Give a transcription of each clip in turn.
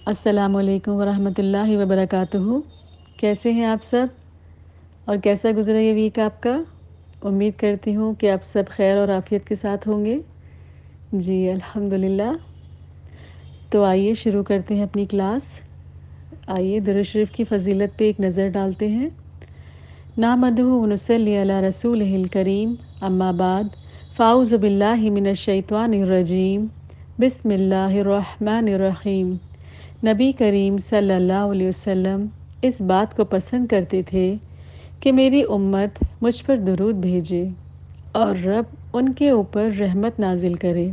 السلام علیکم ورحمۃ اللہ وبرکاتہ۔ کیسے ہیں آپ سب اور کیسا گزرا یہ ویک آپ کا؟ امید کرتی ہوں کہ آپ سب خیر اور عافیت کے ساتھ ہوں گے۔ جی الحمدللہ۔ تو آئیے شروع کرتے ہیں اپنی کلاس۔ آئیے درود شریف کی فضیلت پہ ایک نظر ڈالتے ہیں۔ نحمدہ و نصلی علی رسولہ الکریم، اما بعد فاعوذ باللہ من الشیطان الرجیم، بسم اللہ الرحمن الرحیم۔ نبی کریم صلی اللہ علیہ وسلم اس بات کو پسند کرتے تھے کہ میری امت مجھ پر درود بھیجے اور رب ان کے اوپر رحمت نازل کرے۔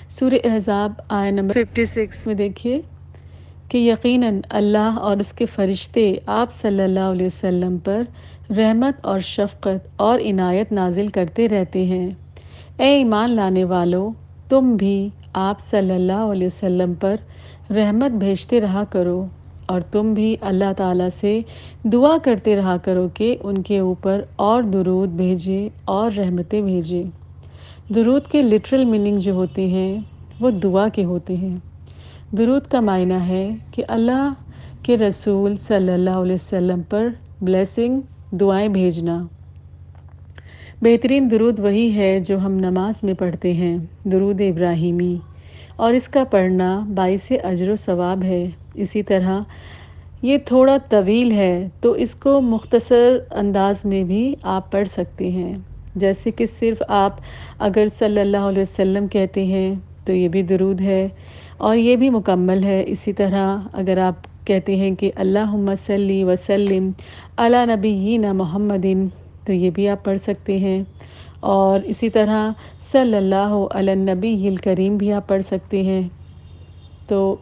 سورہ احزاب آیت نمبر 56 میں دیکھیے کہ یقیناً اللہ اور اس کے فرشتے آپ صلی اللہ علیہ وسلم پر رحمت اور شفقت اور عنایت نازل کرتے رہتے ہیں۔ اے ایمان لانے والو، تم بھی آپ صلی اللہ علیہ وسلم پر رحمت بھیجتے رہا کرو اور تم بھی اللہ تعالیٰ سے دعا کرتے رہا کرو کہ ان کے اوپر اور درود بھیجے اور رحمتیں بھیجے۔ درود کے لٹرل میننگ جو ہوتے ہیں وہ دعا کے ہوتے ہیں۔ درود کا معنی ہے کہ اللہ کے رسول صلی اللہ علیہ وسلم پر بلیسنگ، دعائیں بھیجنا۔ بہترین درود وہی ہے جو ہم نماز میں پڑھتے ہیں، درود ابراہیمی، اور اس کا پڑھنا باعث اجر و ثواب ہے۔ اسی طرح یہ تھوڑا طویل ہے تو اس کو مختصر انداز میں بھی آپ پڑھ سکتے ہیں، جیسے کہ صرف آپ اگر صلی اللہ علیہ وسلم کہتے ہیں تو یہ بھی درود ہے اور یہ بھی مکمل ہے۔ اسی طرح اگر آپ کہتے ہیں کہ اللہم صلی وسلم علی نبینا محمد، تو یہ بھی آپ پڑھ سکتے ہیں، اور اسی طرح صلی اللہ علی النبی الکریم بھی آپ پڑھ سکتے ہیں۔ تو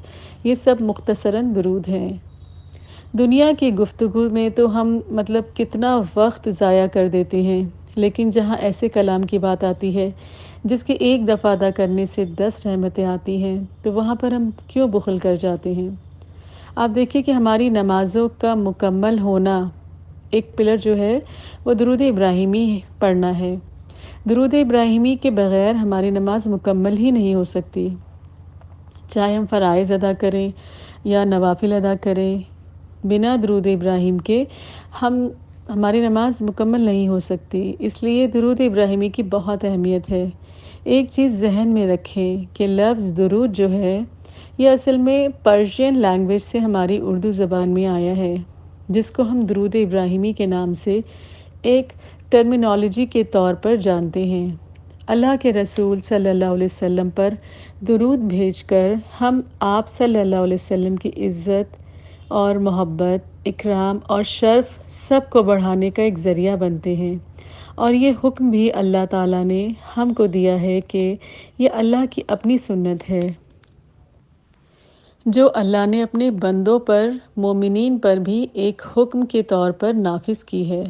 یہ سب مختصراً درود ہیں۔ دنیا کی گفتگو میں تو ہم کتنا وقت ضائع کر دیتے ہیں، لیکن جہاں ایسے کلام کی بات آتی ہے جس کے ایک دفعہ ادا کرنے سے 10 رحمتیں آتی ہیں، تو وہاں پر ہم کیوں بخل کر جاتے ہیں؟ آپ دیکھیے کہ ہماری نمازوں کا مکمل ہونا ایک پلر جو ہے وہ درود ابراہیمی پڑھنا ہے۔ درود ابراہیمی کے بغیر ہماری نماز مکمل ہی نہیں ہو سکتی، چاہے ہم فرائض ادا کریں یا نوافل ادا کریں، بنا درود ابراہیم کے ہماری نماز مکمل نہیں ہو سکتی۔ اس لیے درود ابراہیمی کی بہت اہمیت ہے۔ ایک چیز ذہن میں رکھیں کہ لفظ درود جو ہے یہ اصل میں پرشین لینگویج سے ہماری اردو زبان میں آیا ہے، جس کو ہم درود ابراہیمی کے نام سے ایک ٹرمینالوجی کے طور پر جانتے ہیں۔ اللہ کے رسول صلی اللہ علیہ وسلم پر درود بھیج کر ہم آپ صلی اللہ علیہ وسلم کی عزت اور محبت، اکرام اور شرف سب کو بڑھانے کا ایک ذریعہ بنتے ہیں، اور یہ حکم بھی اللہ تعالیٰ نے ہم کو دیا ہے کہ یہ اللہ کی اپنی سنت ہے جو اللہ نے اپنے بندوں پر، مومنین پر بھی ایک حکم کے طور پر نافذ کی ہے۔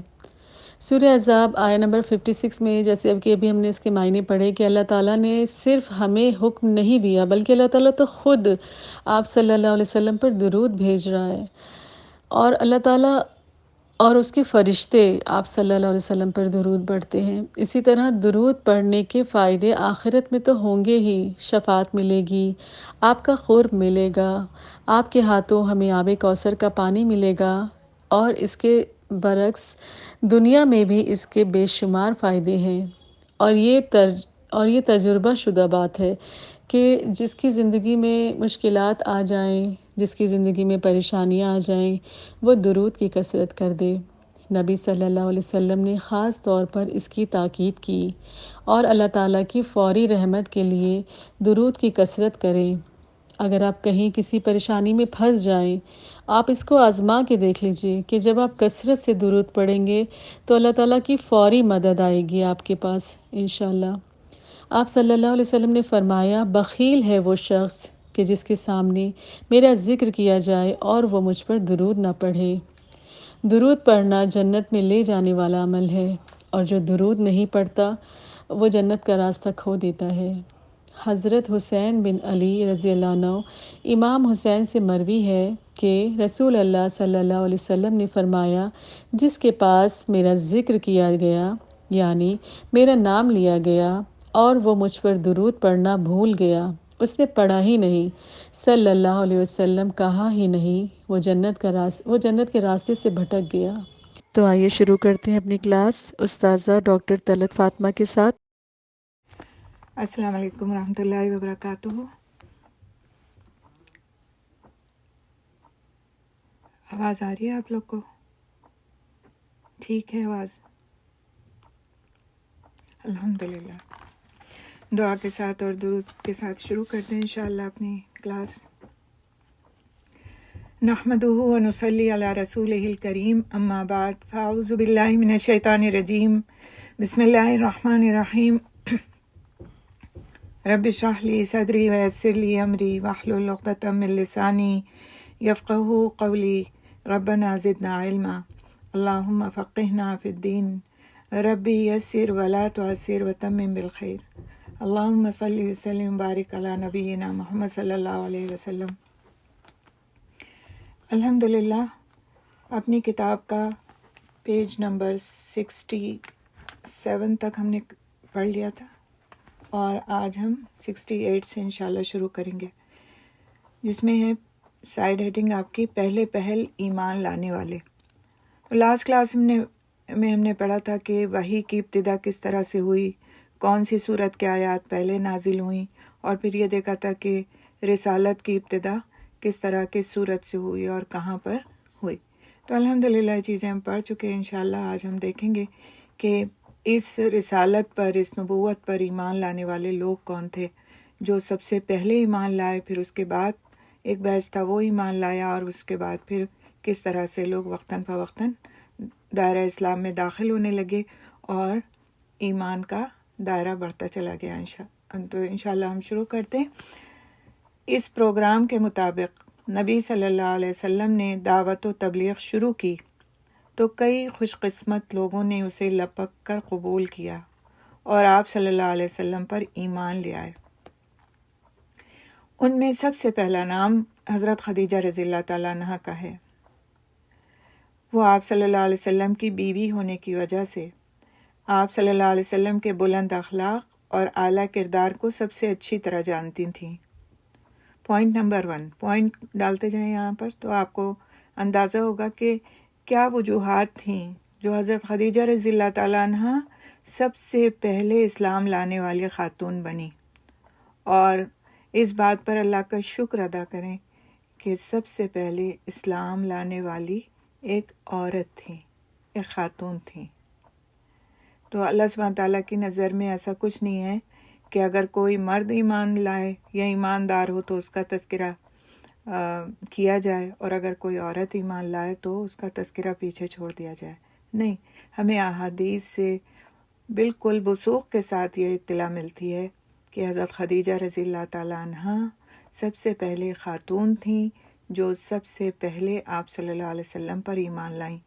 سورہ احزاب آیت نمبر 56 میں جیسے ابھی ہم نے اس کے معنی پڑھے کہ اللہ تعالیٰ نے صرف ہمیں حکم نہیں دیا بلکہ اللہ تعالیٰ تو خود آپ صلی اللہ علیہ وسلم پر درود بھیج رہا ہے، اور اللہ تعالیٰ اور اس کے فرشتے آپ صلی اللہ علیہ وسلم پر درود پڑھتے ہیں۔ اسی طرح درود پڑھنے کے فائدے آخرت میں تو ہوں گے ہی، شفاعت ملے گی، آپ کا قرب ملے گا، آپ کے ہاتھوں ہمیں آب کوثر کا پانی ملے گا، اور اس کے برعکس دنیا میں بھی اس کے بے شمار فائدے ہیں۔ اور یہ تجربہ شدہ بات ہے کہ جس کی زندگی میں مشکلات آ جائیں، جس کی زندگی میں پریشانیاں آ جائیں، وہ درود کی کثرت کر دے۔ نبی صلی اللہ علیہ وسلم نے خاص طور پر اس کی تاکید کی، اور اللہ تعالیٰ کی فوری رحمت کے لیے درود کی کثرت کریں۔ اگر آپ کہیں کسی پریشانی میں پھنس جائیں، آپ اس کو آزما کے دیکھ لیجئے کہ جب آپ کثرت سے درود پڑھیں گے تو اللہ تعالیٰ کی فوری مدد آئے گی آپ کے پاس انشاءاللہ۔ آپ صلی اللہ علیہ وسلم نے فرمایا، بخیل ہے وہ شخص کہ جس کے سامنے میرا ذکر کیا جائے اور وہ مجھ پر درود نہ پڑھے۔ درود پڑھنا جنت میں لے جانے والا عمل ہے، اور جو درود نہیں پڑھتا وہ جنت کا راستہ کھو دیتا ہے۔ حضرت حسین بن علی رضی اللہ عنہ امام حسین سے مروی ہے کہ رسول اللہ صلی اللہ علیہ وسلم نے فرمایا، جس کے پاس میرا ذکر کیا گیا یعنی میرا نام لیا گیا اور وہ مجھ پر درود پڑھنا بھول گیا اس نے پڑھا ہی نہیں، صلی اللہ علیہ وسلم کہا ہی نہیں، وہ جنت کے راستے سے بھٹک گیا۔ تو آئیے شروع کرتے ہیں اپنی کلاس استاذہ ڈاکٹر طلعت فاطمہ کے ساتھ۔ السلام علیکم ورحمۃ اللہ وبرکاتہ۔ آواز آ رہی ہے آپ لوگ کو؟ ٹھیک ہے آواز؟ الحمدللہ۔ دعا کے ساتھ اور درود کے ساتھ شروع کرتے ہیں انشاءاللہ اپنی کلاس۔ نحمدہ ونصلی علی رسولہ الکریم، اما بعد، فاعوذ باللہ من الشیطان الرجیم، بسم اللہ الرحمن الرحیم۔ رب اشرح لی صدری ویسر لی امری واحلل عقدۃ من لسانی یفقہوا قولی، ربنا زدنا علما، اللہم فقہنا فی الدین، ربی یسر ولا تعسر وتمم بالخیر، اللہم صلی وسلم وبارک علی نبینا محمد صلی اللہ علیہ وسلم۔ الحمدللہ اپنی کتاب کا پیج نمبر 67 تک ہم نے پڑھ لیا تھا، اور آج ہم 68 سے انشاءاللہ شروع کریں گے، جس میں ہے سائیڈ ہیڈنگ آپ کی پہلے پہل ایمان لانے والے۔ لاسٹ کلاس میں ہم نے پڑھا تھا کہ وحی کی ابتدا کس طرح سے ہوئی، کون سی صورت کے آیات پہلے نازل ہوئیں، اور پھر یہ دیکھا تھا کہ رسالت کی ابتدا کس طرح کی صورت سے ہوئی اور کہاں پر ہوئی۔ تو الحمدللہ یہ چیزیں ہم پڑھ چکے ہیں۔ انشاءاللہ آج ہم دیکھیں گے کہ اس رسالت پر، اس نبوت پر ایمان لانے والے لوگ کون تھے، جو سب سے پہلے ایمان لائے، پھر اس کے بعد ایک بیچ تھا وہ ایمان لایا، اور اس کے بعد پھر کس طرح سے لوگ وقتاً فوقتاً دائرہ اسلام میں داخل ہونے لگے اور ایمان کا دائرہ بڑھتا چلا گیا۔ تو انشاءاللہ ہم شروع کرتے ہیں۔ اس پروگرام کے مطابق نبی صلی اللہ علیہ وسلم نے دعوت و تبلیغ شروع کی تو کئی خوش قسمت لوگوں نے اسے لپک کر قبول کیا اور آپ صلی اللہ علیہ وسلم پر ایمان لے آئے۔ ان میں سب سے پہلا نام حضرت خدیجہ رضی اللہ تعالیٰ عنہ کا ہے۔ وہ آپ صلی اللہ علیہ وسلم کی بیوی ہونے کی وجہ سے آپ صلی اللہ علیہ وسلم کے بلند اخلاق اور اعلیٰ کردار کو سب سے اچھی طرح جانتی تھیں۔ پوائنٹ نمبر 1، پوائنٹ ڈالتے جائیں یہاں پر تو آپ کو اندازہ ہوگا کہ کیا وجوہات تھیں جو حضرت خدیجہ رضی اللہ تعالیٰ عنہ سب سے پہلے اسلام لانے والی خاتون بنی، اور اس بات پر اللہ کا شکر ادا کریں کہ سب سے پہلے اسلام لانے والی ایک عورت تھی، ایک خاتون تھی۔ تو اللہ سبحانہ تعالیٰ کی نظر میں ایسا کچھ نہیں ہے کہ اگر کوئی مرد ایمان لائے یا ایماندار ہو تو اس کا تذکرہ کیا جائے، اور اگر کوئی عورت ایمان لائے تو اس کا تذکرہ پیچھے چھوڑ دیا جائے۔ نہیں، ہمیں احادیث سے بالکل وثوق کے ساتھ یہ اطلاع ملتی ہے کہ حضرت خدیجہ رضی اللہ تعالیٰ عنہ سب سے پہلے خاتون تھیں جو سب سے پہلے آپ صلی اللہ علیہ وسلم پر ایمان لائیں۔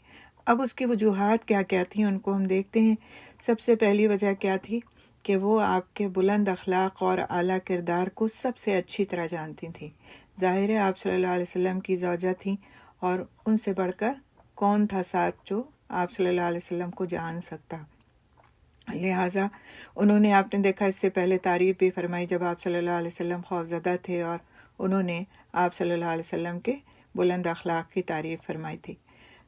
اب اس کی وجوہات کیا کیا تھیں ان کو ہم دیکھتے ہیں۔ سب سے پہلی وجہ کیا تھی کہ وہ آپ کے بلند اخلاق اور اعلیٰ کردار کو سب سے اچھی طرح جانتی تھیں۔ ظاہر ہے آپ صلی اللہ علیہ وسلم کی زوجہ تھیں، اور ان سے بڑھ کر کون تھا ساتھ جو آپ صلی اللہ علیہ وسلم کو جان سکتا۔ لہٰذا انہوں نے، آپ نے دیکھا اس سے پہلے تعریف بھی فرمائی جب آپ صلی اللہ علیہ وسلم خوفزدہ تھے، اور انہوں نے آپ صلی اللہ علیہ وسلم کے بلند اخلاق کی تعریف فرمائی تھی۔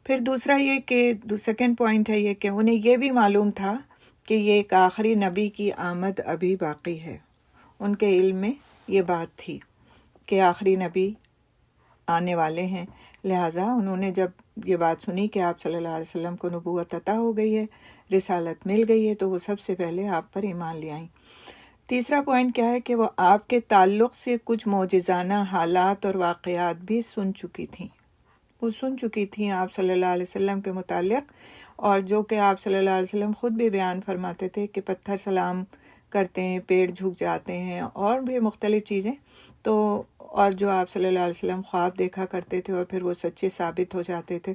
پھر دوسرا یہ کہ سیکنڈ پوائنٹ ہے یہ کہ انہیں یہ بھی معلوم تھا کہ یہ ایک آخری نبی کی آمد ابھی باقی ہے۔ ان کے علم میں یہ بات تھی کہ آخری نبی آنے والے ہیں، لہٰذا انہوں نے جب یہ بات سنی کہ آپ صلی اللہ علیہ وسلم کو نبوت عطا ہو گئی ہے، رسالت مل گئی ہے، تو وہ سب سے پہلے آپ پر ایمان لے آئیں۔ تیسرا پوائنٹ کیا ہے کہ وہ آپ کے تعلق سے کچھ معجزانہ حالات اور واقعات بھی سن چکی تھیں۔ وہ سن چکی تھیں آپ صلی اللہ علیہ وسلم کے متعلق، اور جو کہ آپ صلی اللہ علیہ وسلم خود بھی بیان فرماتے تھے کہ پتھر سلام کرتے ہیں، پیڑ جھک جاتے ہیں، اور بھی مختلف چیزیں، تو اور جو آپ صلی اللہ علیہ وسلم خواب دیکھا کرتے تھے اور پھر وہ سچے ثابت ہو جاتے تھے۔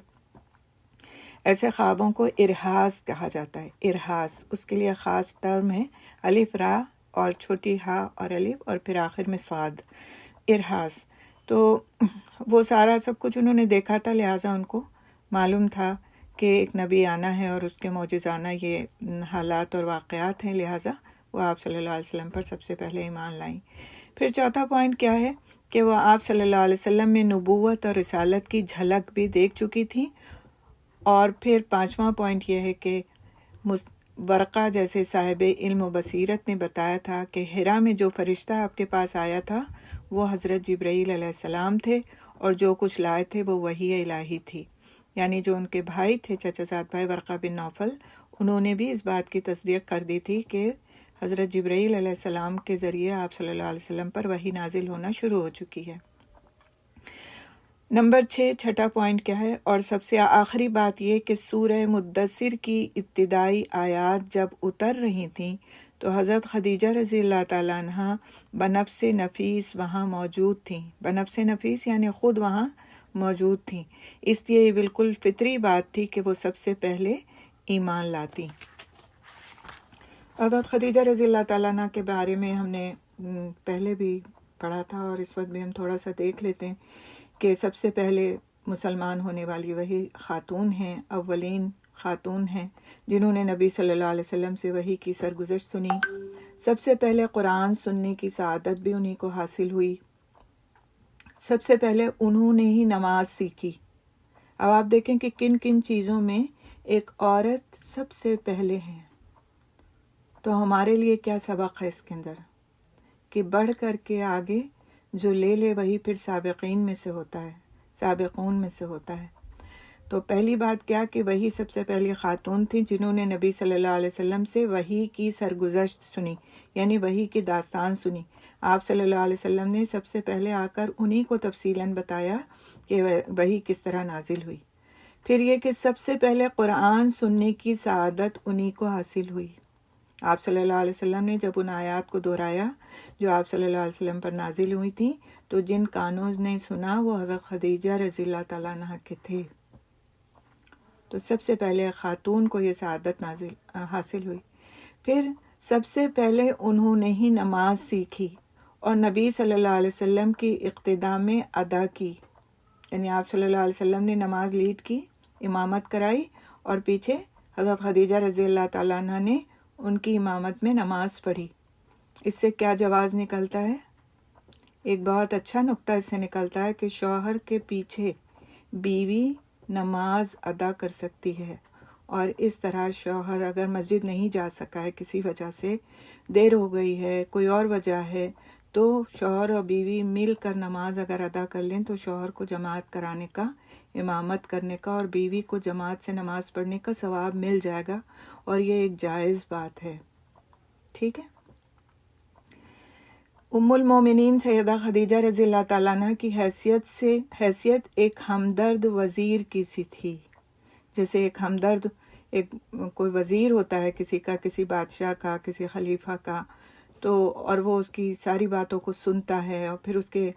ایسے خوابوں کو ارہاس کہا جاتا ہے۔ ارہاس، اس کے لیے خاص ٹرم ہے، الف را اور چھوٹی ہا اور الف اور پھر آخر میں صاد، ارہاس۔ تو وہ سارا سب کچھ انہوں نے دیکھا تھا، لہٰذا ان کو معلوم تھا کہ ایک نبی آنا ہے اور اس کے معجزانہ یہ حالات اور واقعات ہیں، لہٰذا وہ آپ صلی اللہ علیہ وسلم پر سب سے پہلے ایمان لائیں۔ پھر چوتھا پوائنٹ کیا ہے کہ وہ آپ صلی اللہ علیہ وسلم میں نبوت اور رسالت کی جھلک بھی دیکھ چکی تھیں. اور پھر پانچواں پوائنٹ یہ ہے کہ ورقہ جیسے صاحب علم و بصیرت نے بتایا تھا کہ حرا میں جو فرشتہ آپ کے پاس آیا تھا وہ حضرت جبرائیل علیہ السلام تھے، اور جو کچھ لائے تھے وہ وحی الہی تھی. یعنی جو ان کے بھائی تھے، چچا زاد بھائی ورقہ بن نوفل، انہوں نے بھی اس بات کی تصدیق کر دی تھی کہ حضرت جبرائیل علیہ السلام کے ذریعے آپ صلی اللہ علیہ وسلم پر وحی نازل ہونا شروع ہو چکی ہے. نمبر 6، چھٹا پوائنٹ کیا ہے، اور سب سے آخری بات یہ کہ سورہ مدثر کی ابتدائی آیات جب اتر رہی تھیں تو حضرت خدیجہ رضی اللہ تعالیٰ عنہ بنفس نفیس وہاں موجود تھیں. بنفس نفیس یعنی خود وہاں موجود تھیں، اس لیے یہ بالکل فطری بات تھی کہ وہ سب سے پہلے ایمان لاتی. حضرت خدیجہ رضی اللہ تعالیٰ عنہ کے بارے میں ہم نے پہلے بھی پڑھا تھا، اور اس وقت بھی ہم تھوڑا سا دیکھ لیتے ہیں کہ سب سے پہلے مسلمان ہونے والی وہی خاتون ہیں، اولین خاتون ہیں جنہوں نے نبی صلی اللہ علیہ وسلم سے وحی کی سرگزشت سنی. سب سے پہلے قرآن سننے کی سعادت بھی انہی کو حاصل ہوئی. سب سے پہلے انہوں نے ہی نماز سیکھی. اب آپ دیکھیں کہ کن کن چیزوں میں ایک عورت سب سے پہلے ہے. تو ہمارے لیے کیا سبق ہے اس کے اندر کہ بڑھ کر کے آگے جو لے لے وہی پھر سابقین میں سے ہوتا ہے، سابقون میں سے ہوتا ہے. تو پہلی بات کیا کہ وہی سب سے پہلی خاتون تھی جنہوں نے نبی صلی اللہ علیہ وسلم سے وحی کی سرگزشت سنی، یعنی وحی کی داستان سنی. آپ صلی اللہ علیہ وسلم نے سب سے پہلے آ کر انہی کو تفصیلاً بتایا کہ وحی کس طرح نازل ہوئی. پھر یہ کہ سب سے پہلے قرآن سننے کی سعادت انہی کو حاصل ہوئی. آپ صلی اللہ علیہ وسلم نے جب ان آیات کو دہرایا جو آپ صلی اللہ علیہ وسلم پر نازل ہوئی تھیں تو جن کانوں نے سنا وہ حضرت خدیجہ رضی اللہ تعالیٰ عنہ کے تھے. تو سب سے پہلے خاتون کو یہ سعادت حاصل ہوئی. پھر سب سے پہلے انہوں نے ہی نماز سیکھی اور نبی صلی اللہ علیہ وسلم کی اقتداء میں ادا کی. یعنی آپ صلی اللہ علیہ وسلم نے نماز لیڈ کی، امامت کرائی، اور پیچھے حضرت خدیجہ رضی اللہ تعالیٰ عنہ نے ان کی امامت میں نماز پڑھی. اس سے کیا جواز نکلتا ہے؟ ایک بہت اچھا نقطہ اس سے نکلتا ہے کہ شوہر کے پیچھے بیوی نماز ادا کر سکتی ہے، اور اس طرح شوہر اگر مسجد نہیں جا سکا ہے، کسی وجہ سے دیر ہو گئی ہے، کوئی اور وجہ ہے، تو شوہر اور بیوی مل کر نماز اگر ادا کر لیں تو شوہر کو جماعت کرانے کا، امامت کرنے کا اور بیوی کو جماعت سے نماز پڑھنے کا ثواب مل جائے گا، اور یہ ایک جائز بات ہے. ٹھیک ہے. ام المومنین سیدہ خدیجہ رضی اللہ تعالیٰ عنہ کی حیثیت ایک ہمدرد وزیر کی سی تھی. جیسے ایک ہمدرد ایک کوئی وزیر ہوتا ہے کسی کا، کسی بادشاہ کا، کسی خلیفہ کا، تو اور وہ اس کی ساری باتوں کو سنتا ہے اور پھر اس کے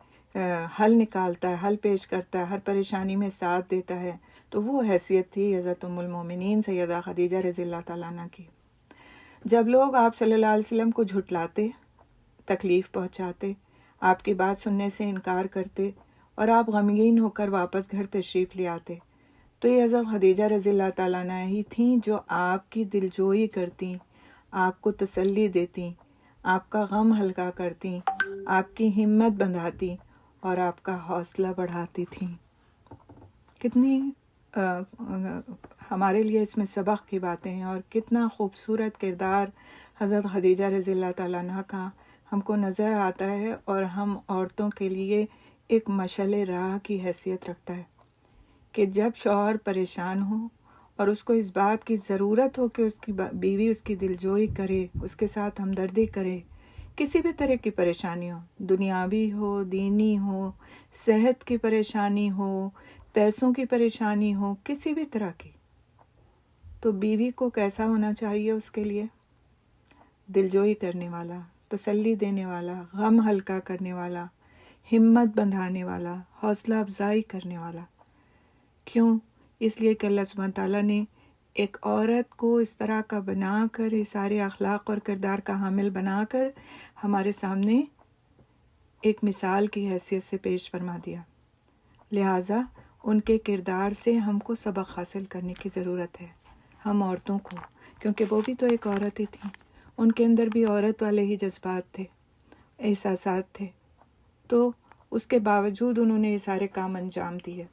حل نکالتا ہے، حل پیش کرتا ہے، ہر پریشانی میں ساتھ دیتا ہے. تو وہ حیثیت تھی حضرت ام المومنین سیدہ خدیجہ رضی اللہ تعالیٰ عنہ کی. جب لوگ آپ صلی اللہ علیہ وسلم کو جھٹلاتے، تکلیف پہنچاتے، آپ کی بات سننے سے انکار کرتے اور آپ غمگین ہو کر واپس گھر تشریف لے آتے، تو یہ حضرت خدیجہ رضی اللہ تعالیٰ عنہ ہی تھیں جو آپ کی دلجوئی کرتیں، آپ کو تسلی دیتیں، آپ کا غم ہلکا کرتیں، آپ کی ہمت بندھاتی اور آپ کا حوصلہ بڑھاتی تھیں. کتنی ہمارے لیے اس میں سبق کی باتیں ہیں، اور کتنا خوبصورت کردار حضرت خدیجہ رضی اللہ تعالیٰ عنہ کا ہم کو نظر آتا ہے، اور ہم عورتوں کے لیے ایک مشعل راہ کی حیثیت رکھتا ہے کہ جب شوہر پریشان ہو اور اس کو اس بات کی ضرورت ہو کہ اس کی بیوی اس کی دلجوئی کرے، اس کے ساتھ ہمدردی کرے، کسی بھی طرح کی پریشانی ہو، دنیاوی ہو، دینی ہو، صحت کی پریشانی ہو، پیسوں کی پریشانی ہو، کسی بھی طرح کی، تو بیوی کو کیسا ہونا چاہیے؟ اس کے لیے دلجوئی کرنے والا، تسلی دینے والا، غم ہلکا کرنے والا، ہمت بندھانے والا، حوصلہ افزائی کرنے والا. کیوں؟ اس لیے کہ اللہ سبحانہ تعالیٰ نے ایک عورت کو اس طرح کا بنا کر، اس سارے اخلاق اور کردار کا حامل بنا کر ہمارے سامنے ایک مثال کی حیثیت سے پیش فرما دیا. لہٰذا ان کے کردار سے ہم کو سبق حاصل کرنے کی ضرورت ہے، ہم عورتوں کو، کیونکہ وہ بھی تو ایک عورت ہی تھیں، ان کے اندر بھی عورت والے ہی جذبات تھے. احساسات تھے، تو اس کے باوجود انہوں نے یہ سارے کام انجام دیے۔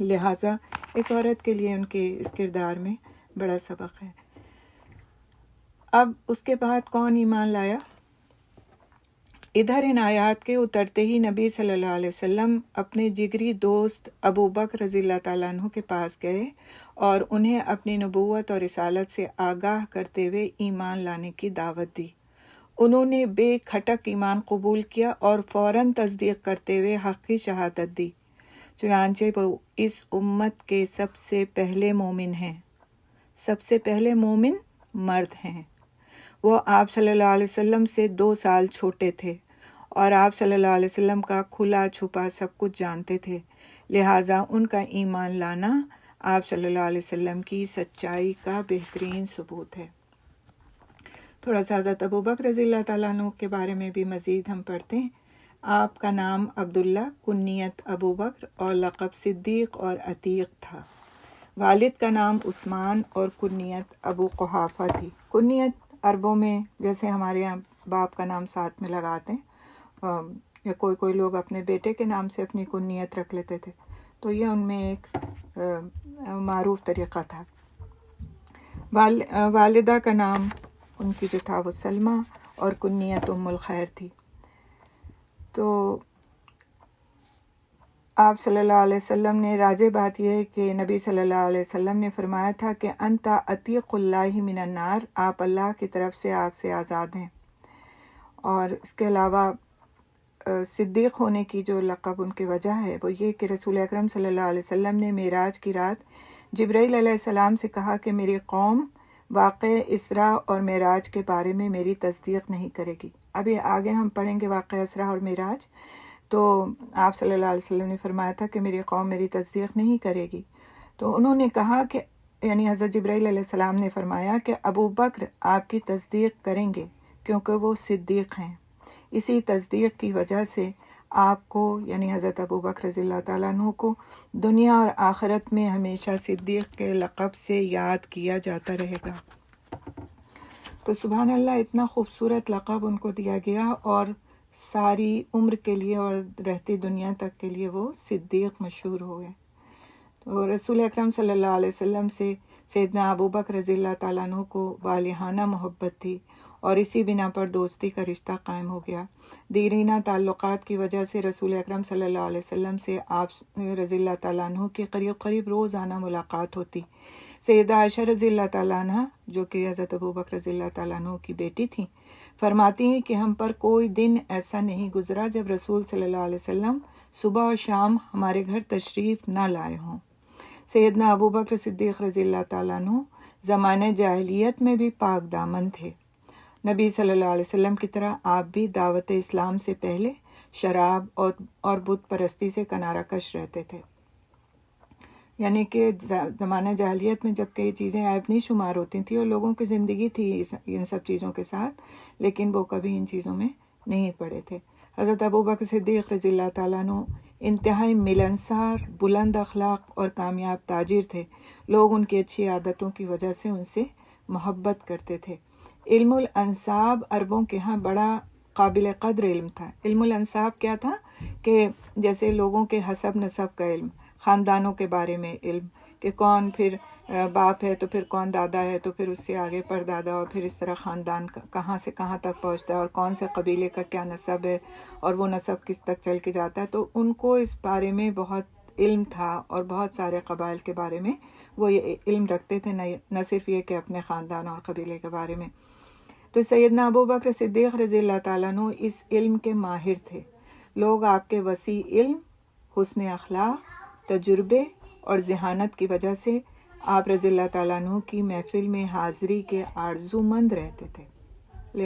لہٰذا ایک عورت کے لیے ان کے اس کردار میں بڑا سبق ہے۔ اب اس کے بعد کون ایمان لایا؟ ادھر ان آیات کے اترتے ہی نبی صلی اللہ علیہ وسلم اپنے جگری دوست ابو بکر رضی اللہ تعالیٰ عنہ کے پاس گئے اور انہیں اپنی نبوت اور رسالت سے آگاہ کرتے ہوئے ایمان لانے کی دعوت دی۔ انہوں نے بے کھٹک ایمان قبول کیا اور فوراً تصدیق کرتے ہوئے حق کی شہادت دی۔ چنانچہ وہ اس امت کے سب سے پہلے مومن ہیں، سب سے پہلے مومن مرد ہیں۔ وہ آپ صلی اللہ علیہ وسلم سے 2 سال چھوٹے تھے اور آپ صلی اللہ علیہ وسلم کا کھلا چھپا سب کچھ جانتے تھے، لہٰذا ان کا ایمان لانا آپ صلی اللہ علیہ وسلم کی سچائی کا بہترین ثبوت ہے۔ تھوڑا سا حضرت ابو بکر رضی اللہ تعالیٰ عنہ کے بارے میں بھی مزید ہم پڑھتے ہیں۔ آپ کا نام عبداللہ، کنیت ابو بکر اور لقب صدیق اور عتیق تھا۔ والد کا نام عثمان اور کنیت ابو قحافہ تھی۔ کنیت عربوں میں جیسے ہمارے یہاں باپ کا نام ساتھ میں لگاتے ہیں، یا کوئی لوگ اپنے بیٹے کے نام سے اپنی کنیت رکھ لیتے تھے، تو یہ ان میں ایک معروف طریقہ تھا۔ والدہ کا نام ان کی جو تھا وہ سلمہ اور کنیت ام الخیر تھی۔ تو آپ صلی اللہ علیہ وسلم نے راجع بات یہ ہے کہ نبی صلی اللہ علیہ وسلم نے فرمایا تھا کہ انت عتیق اللہ من النار، آپ اللہ کی طرف سے آگ سے آزاد ہیں۔ اور اس کے علاوہ صدیق ہونے کی جو لقب ان کی وجہ ہے وہ یہ کہ رسول اکرم صلی اللہ علیہ وسلم نے معراج کی رات جبرائیل علیہ السلام سے کہا کہ میری قوم واقع اسراء اور معراج کے بارے میں میری تصدیق نہیں کرے گی۔ ابھی آگے ہم پڑھیں گے واقع اسراء اور معراج، تو آپ صلی اللہ علیہ وسلم نے فرمایا تھا کہ میری قوم میری تصدیق نہیں کرے گی۔ تو انہوں نے کہا کہ یعنی حضرت جبرائیل علیہ السلام نے فرمایا کہ ابو بکر آپ کی تصدیق کریں گے کیونکہ وہ صدیق ہیں۔ اسی تصدیق کی وجہ سے آپ کو یعنی حضرت ابو بکر رضی اللہ تعالیٰ عنہ کو دنیا اور آخرت میں ہمیشہ صدیق کے لقب سے یاد کیا جاتا رہے گا۔ تو سبحان اللہ، اتنا خوبصورت لقب ان کو دیا گیا اور ساری عمر کے لیے اور رہتی دنیا تک کے لیے وہ صدیق مشہور ہوئے۔ تو رسول اکرم صلی اللہ علیہ وسلم سے سیدنا ابو بکر رضی اللہ تعالیٰ عنہ کو والہانہ محبت تھی اور اسی بنا پر دوستی کا رشتہ قائم ہو گیا۔ دیرینہ تعلقات کی وجہ سے رسول اکرم صلی اللہ علیہ وسلم سے آپ رضی اللہ تعالیٰ عنہ کی قریب روزانہ ملاقات ہوتی۔ سیدہ عائشہ رضی اللہ تعالیٰ عنہ جو کہ حضرت ابو بکر رضی اللہ تعالیٰ عنہ کی بیٹی تھیں، فرماتی ہیں کہ ہم پر کوئی دن ایسا نہیں گزرا جب رسول صلی اللہ علیہ وسلم صبح اور شام ہمارے گھر تشریف نہ لائے ہوں۔ سیدنا ابو بکر صدیق رضی اللہ تعالیٰ عنہ زمانہ جاہلیت میں بھی پاک دامن تھے۔ نبی صلی اللہ علیہ وسلم کی طرح آپ بھی دعوت اسلام سے پہلے شراب اور بت پرستی سے کنارہ کش رہتے تھے۔ یعنی کہ زمانہ جاہلیت میں جب کہ یہ چیزیں عیب نہیں شمار ہوتی تھیں اور لوگوں کی زندگی تھی ان سب چیزوں کے ساتھ، لیکن وہ کبھی ان چیزوں میں نہیں پڑے تھے۔ حضرت ابو بکر صدیق رضی اللہ تعالیٰ عنہ انتہائی ملنسار، بلند اخلاق اور کامیاب تاجر تھے۔ لوگ ان کی اچھی عادتوں کی وجہ سے ان سے محبت کرتے تھے۔ علم الانساب عربوں کے ہاں بڑا قابل قدر علم تھا۔ علم الانساب کیا تھا کہ جیسے لوگوں کے حسب نسب کا علم، خاندانوں کے بارے میں علم کہ کون پھر باپ ہے تو پھر کون دادا ہے تو پھر اس سے آگے پردادا، اور پھر اس طرح خاندان کہاں سے کہاں تک پہنچتا ہے اور کون سے قبیلے کا کیا نسب ہے اور وہ نسب کس تک چل کے جاتا ہے۔ تو ان کو اس بارے میں بہت علم تھا اور بہت سارے قبائل کے بارے میں وہ یہ علم رکھتے تھے، نہ صرف یہ کہ اپنے خاندان اور قبیلے کے بارے میں۔ تو سیدنا ابو بکر صدیق رضی اللہ تعالیٰ عنہ اس علم کے ماہر تھے۔ لوگ آپ کے وسیع علم، حسن اخلاق، تجربے اور ذہانت کی وجہ سے آپ رضی اللہ تعالیٰ عنہ کی محفل میں حاضری کے آرزو مند رہتے تھے۔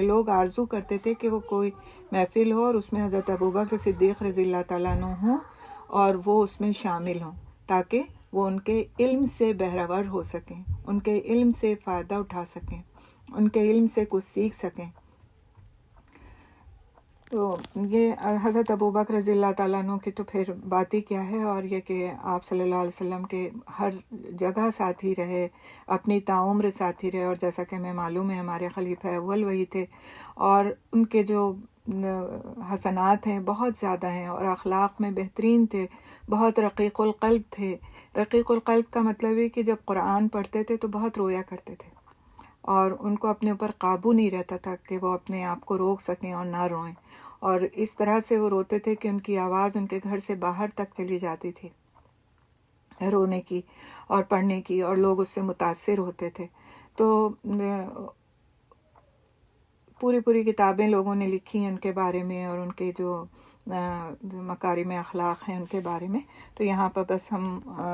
لوگ آرزو کرتے تھے کہ وہ کوئی محفل ہو اور اس میں حضرت ابو بکر صدیق رضی اللہ تعالیٰ عنہ ہوں اور وہ اس میں شامل ہوں تاکہ وہ ان کے علم سے بہرہور ہو سکیں، ان کے علم سے فائدہ اٹھا سکیں، ان کے علم سے کچھ سیکھ سکیں۔ تو یہ حضرت ابو بکر رضی اللہ تعالیٰ عنہ کی تو پھر بات ہی کیا ہے، اور یہ کہ آپ صلی اللہ علیہ وسلم کے ہر جگہ ساتھی رہے، اپنی تعمر ساتھی رہے، اور جیسا کہ ہمیں معلوم ہے ہمارے خلیفہ اول وہی تھے، اور ان کے جو حسنات ہیں بہت زیادہ ہیں، اور اخلاق میں بہترین تھے، بہت رقیق القلب تھے۔ رقیق القلب کا مطلب ہے کہ جب قرآن پڑھتے تھے تو بہت رویا کرتے تھے، اور ان کو اپنے اوپر قابو نہیں رہتا تھا کہ وہ اپنے آپ کو روک سکیں اور نہ روئیں، اور اس طرح سے وہ روتے تھے کہ ان کی آواز ان کے گھر سے باہر تک چلی جاتی تھی رونے کی اور پڑھنے کی، اور لوگ اس سے متاثر ہوتے تھے۔ تو پوری کتابیں لوگوں نے لکھی ہیں ان کے بارے میں، اور ان کے جو مکارم اخلاق ہیں ان کے بارے میں۔ تو یہاں پر بس ہم